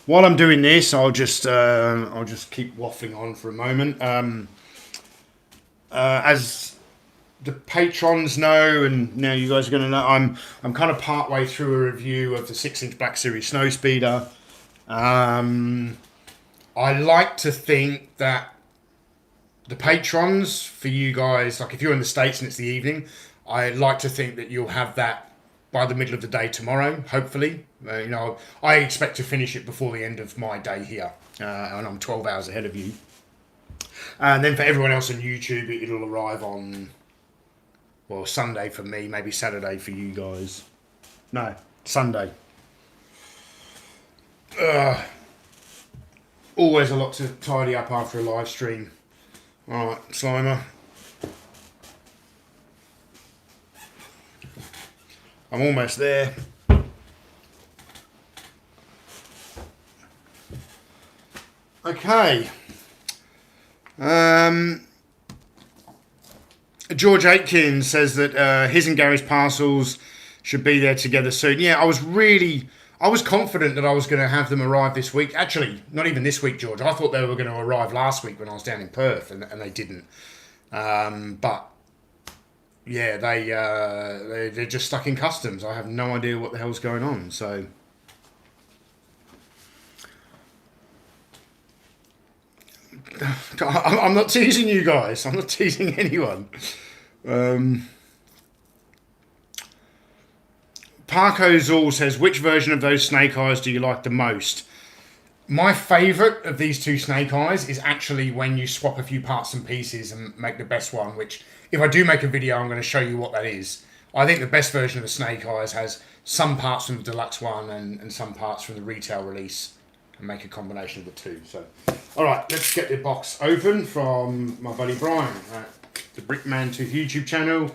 While I'm doing this, I'll just keep waffling on for a moment. As the patrons know, and now you guys are going to know, I'm kind of part way through a review of the 6-inch Black Series Snowspeeder. I like to think that the patrons, for you guys, like if you're in the States and it's the evening, I like to think that you'll have that by the middle of the day tomorrow, hopefully. I expect to finish it before the end of my day here, and I'm 12 hours ahead of you. And then for everyone else on YouTube, it'll arrive on, well, Sunday for me, maybe Saturday for you guys. No, Sunday. Always a lot to tidy up after a live stream. Alright, Slimer. I'm almost there. Okay. George Aitken says that his and Gary's parcels should be there together soon. Yeah, I I was confident that I was going to have them arrive this week. Actually, not even this week, George. I thought they were going to arrive last week when I was down in Perth, and they didn't. But yeah, they're just stuck in customs. I have no idea what the hell's going on. So I'm not teasing you guys. I'm not teasing anyone. Parko Zool says, which version of those snake eyes do you like the most? My favourite of these two snake eyes is actually when you swap a few parts and pieces and make the best one, which, if I do make a video, I'm going to show you what that is. I think the best version of the snake eyes has some parts from the deluxe one and some parts from the retail release, and make a combination of the two. So, alright, let's get the box open from my buddy Brian at the Brickman 2 YouTube channel,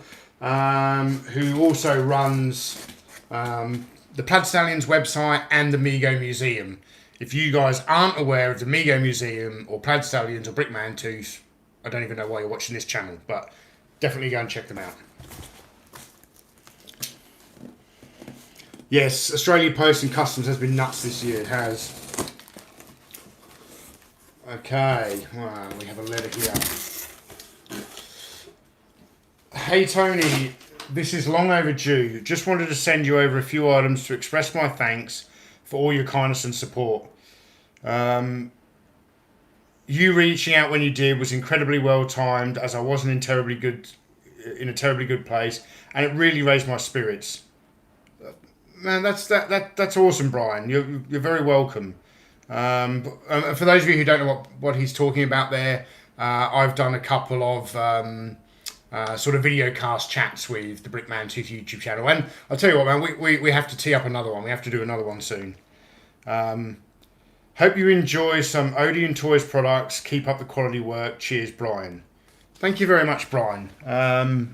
who also runs the Plaid Stallions website and the Mego Museum. If you guys aren't aware of the Mego Museum or Plaid Stallions or Brickman 2, I don't even know why you're watching this channel, but definitely go and check them out. Yes, Australia Post and Customs has been nuts this year, it has. Okay, well, we have a letter here. Hey Tony, this is long overdue. Just wanted to send you over a few items to express my thanks for all your kindness and support. You reaching out when you did was incredibly well timed, as I wasn't in a terribly good place, and it really raised my spirits. Man, that's awesome, Brian. You're very welcome. For those of you who don't know what he's talking about there, I've done a couple of sort of video cast chats with the Brickman 2 YouTube channel, and I'll tell you what, man, we have to tee up another one. We have to do another one soon. Hope you enjoy some Odeon Toys products. Keep up the quality work. Cheers, Brian. Thank you very much, Brian. I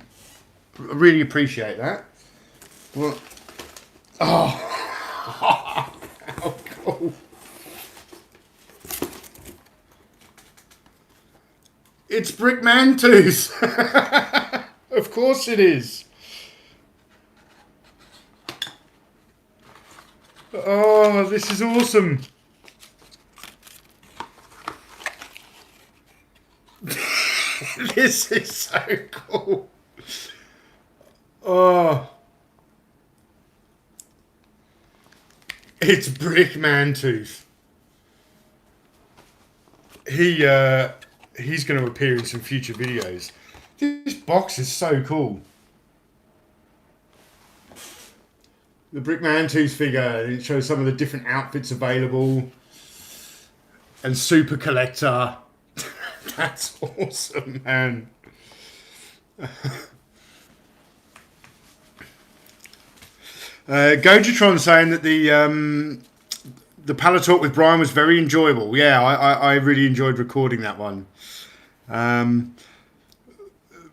really appreciate that. Well, oh, how cool. It's Brickman 2's. Of course it is. Oh, this is awesome. This is so cool. Oh. It's Brickman 2. He's going to appear in some future videos. This box is so cool. The Brickman 2's figure, it shows some of the different outfits available. And Super Collector. That's awesome, man. Gojatron saying that the Pallet Talk with Brian was very enjoyable. Yeah, I really enjoyed recording that one.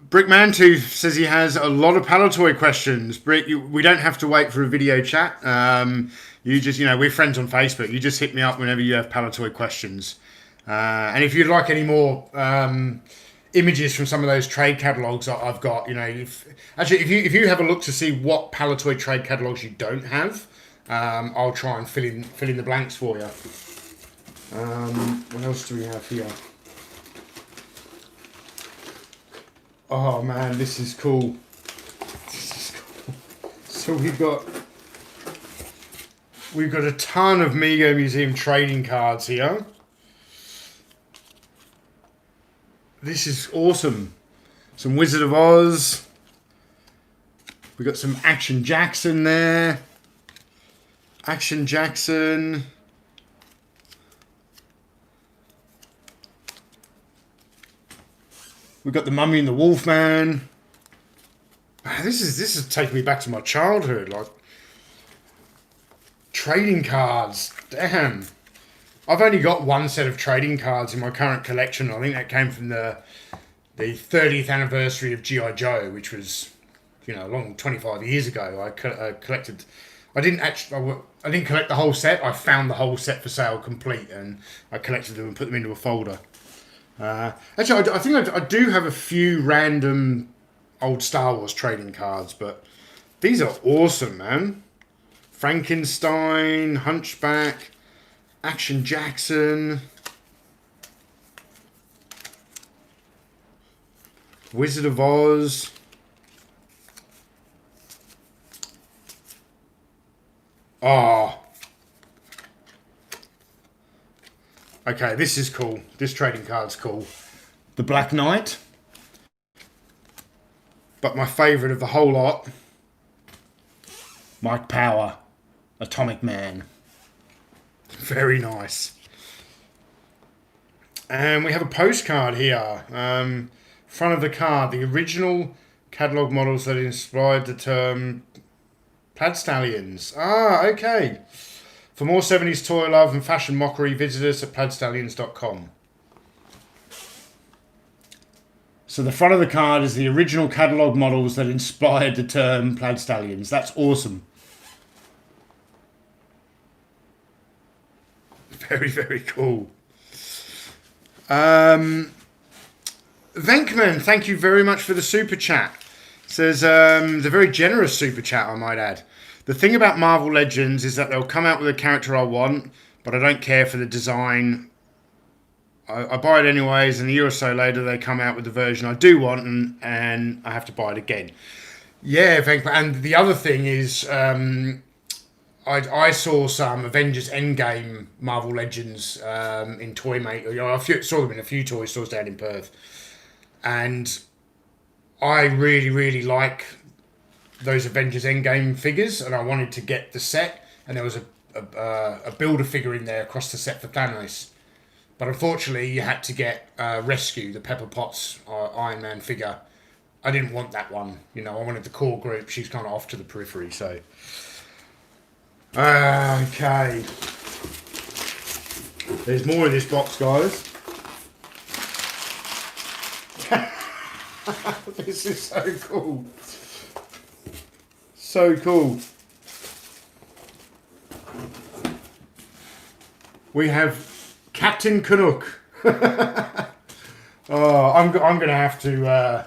Brickman 2 says he has a lot of Palatoy questions. Brick, we don't have to wait for a video chat. You just, we're friends on Facebook. You just hit me up whenever you have Palatoy questions. And if you'd like any more images from some of those trade catalogs I've got, if you have a look to see what Palatoy trade catalogs you don't have, I'll try and fill in the blanks for you. What else do we have here? Oh man, this is cool. This is cool. So we've got a ton of Mego Museum trading cards here. This is awesome. Some Wizard of Oz. We got some Action Jackson there. Action Jackson. We've got the Mummy and the Wolfman. This is taking me back to my childhood. Like trading cards. Damn. I've only got one set of trading cards in my current collection. I think that came from the 30th anniversary of G.I. Joe, which was, a long 25 years ago. I collected. I didn't collect the whole set. I found the whole set for sale complete, and I collected them and put them into a folder. Actually, I think I do have a few random old Star Wars trading cards, but these are awesome, man. Frankenstein, Hunchback, Action Jackson, Wizard of Oz. Oh. Okay, this is cool. This trading card's cool. The Black Knight. But my favourite of the whole lot, Mike Power, Atomic Man. Very nice. And we have a postcard here. Front of the card, the original catalogue models that inspired the term plaid stallions. Ah, okay. For more 70s toy love and fashion mockery, visit us at plaidstallions.com. So the front of the card is the original catalogue models that inspired the term plaid stallions. That's awesome. Very, very cool. Venkman, thank you very much for the super chat. Says, the very generous super chat, I might add. The thing about Marvel Legends is that they'll come out with a character I want, but I don't care for the design. I buy it anyways, and a year or so later they come out with the version I do want, and I have to buy it again. Yeah, Venkman. And the other thing is, I saw some Avengers Endgame Marvel Legends in Toymate. I saw them in a few toy stores down in Perth. And I really, really like those Avengers Endgame figures, and I wanted to get the set. And there was a builder figure in there across the set for Thanos. But unfortunately, you had to get Rescue, the Pepper Potts Iron Man figure. I didn't want that one. You know, I wanted the core group. She's kind of off to the periphery, so... Okay. There's more in this box, guys. This is so cool. So cool. We have Captain Canuck. Oh, I'm going to have to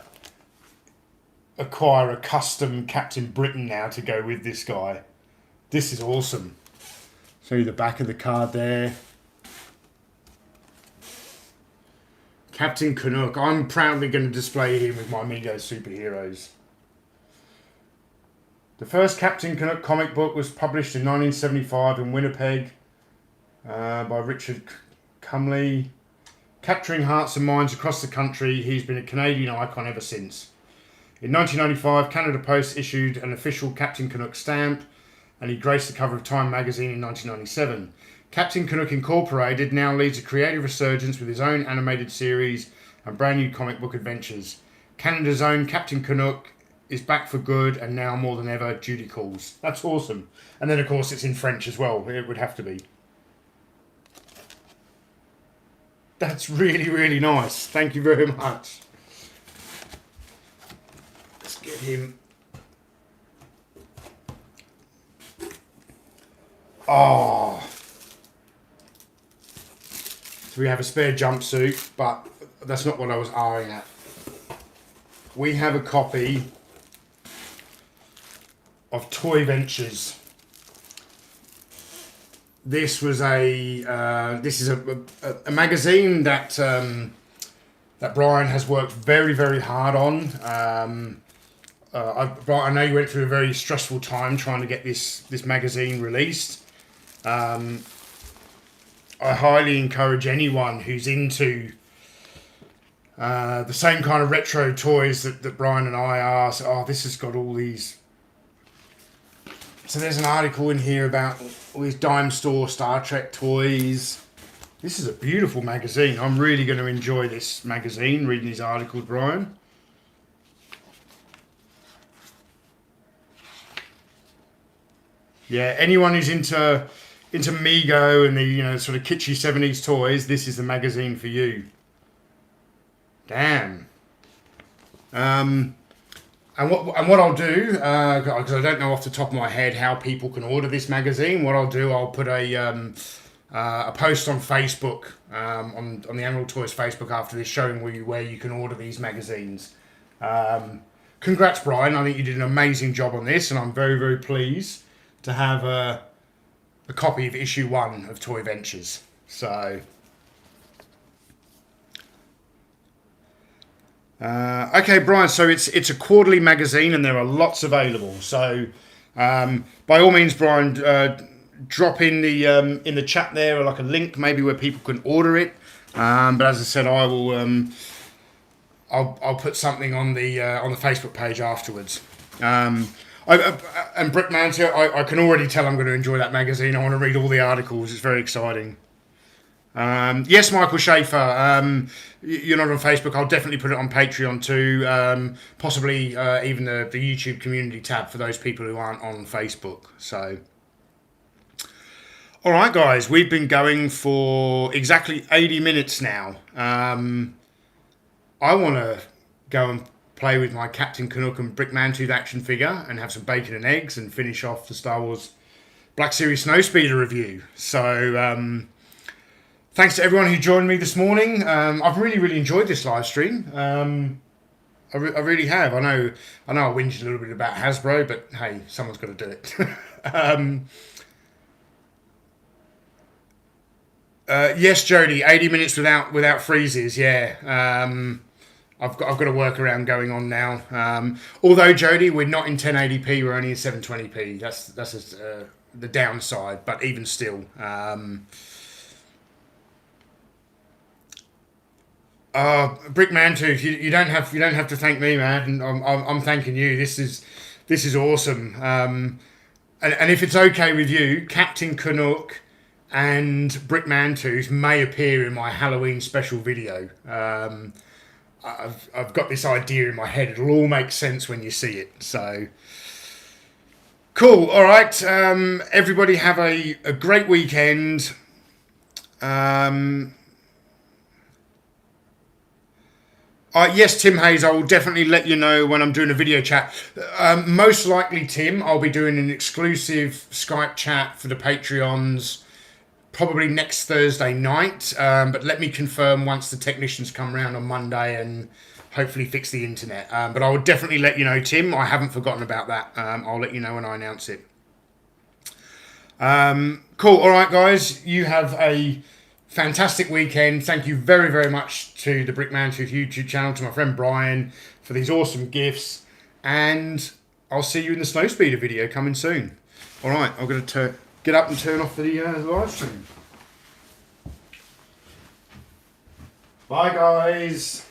acquire a custom Captain Britain now to go with this guy. This is awesome. Show you the back of the card there. Captain Canuck. I'm proudly going to display him with my Mego superheroes. The first Captain Canuck comic book was published in 1975 in Winnipeg by Richard Cumley. Capturing hearts and minds across the country, he's been a Canadian icon ever since. In 1995, Canada Post issued an official Captain Canuck stamp, and he graced the cover of Time magazine in 1997. Captain Canuck Incorporated now leads a creative resurgence with his own animated series and brand new comic book adventures. Canada's own Captain Canuck is back for good, and now more than ever, duty calls. That's awesome. And then, of course, it's in French as well. It would have to be. That's really, really nice. Thank you very much. Let's get him. Oh. So we have a spare jumpsuit, but that's not what I was eyeing at. We have a copy of Toy Ventures. This was this is a magazine that that Brian has worked very, very hard on. I know you went through a very stressful time trying to get this magazine released. I highly encourage anyone who's into the same kind of retro toys that Brian and I are. So, oh, this has got all these. So there's an article in here about all these dime store Star Trek toys. This is a beautiful magazine. I'm really going to enjoy this magazine, reading these articles, Brian. Yeah, anyone who's into Mego and the sort of kitschy 70s toys, this is the magazine for you. Damn. And what I'll do, because I don't know off the top of my head how people can order this magazine, what I'll do, I'll put a post on Facebook, on the Animal Toys Facebook after this, showing where you can order these magazines. Congrats, Brian. I think you did an amazing job on this, and I'm very, very pleased to have a copy of issue 1 of Toy Ventures. So, okay, Brian. So it's a quarterly magazine, and there are lots available. So, by all means, Brian, drop in the chat there, or like a link maybe where people can order it. But as I said, I will. I'll put something on the Facebook page afterwards. And Brick Mantle, I can already tell I'm going to enjoy that magazine. I want to read all the articles. It's very exciting. Yes, Michael Schaefer. You're not on Facebook. I'll definitely put it on Patreon too. Possibly even the YouTube community tab for those people who aren't on Facebook. So, all right, guys, we've been going for exactly 80 minutes now. I want to go and play with my Captain Canuck and Brick Mantooth action figure and have some bacon and eggs and finish off the Star Wars Black Series Snowspeeder review. So, thanks to everyone who joined me this morning. I've really enjoyed this live stream. I really have. I know I whinged a little bit about Hasbro, but hey, someone's got to do it. Yes, Jody, 80 minutes without freezes. Yeah. I've got a workaround going on now. Although, Jody, we're not in 1080p, we're only in 720p. That's the downside. But even still, Brick Mantooth, you don't have to thank me, man. I'm thanking you. This is awesome. And if it's okay with you, Captain Canuck and Brick Mantooth may appear in my Halloween special video. I've got this idea in my head. It'll all make sense when you see it. So, cool. All right. Everybody have a great weekend. Yes, Tim Hayes, I will definitely let you know when I'm doing a video chat. Most likely, Tim, I'll be doing an exclusive Skype chat for the Patreons probably next Thursday night, but let me confirm once the technicians come round on Monday and hopefully fix the internet. But I will definitely let you know, Tim. I haven't forgotten about that. I'll let you know when I announce it. Cool. All right, guys. You have a fantastic weekend. Thank you very much to the Brick Mantooth YouTube channel, to my friend Brian for these awesome gifts. And I'll see you in the Snowspeeder video coming soon. All right. I'm going to get up and turn off the live stream. Bye, guys.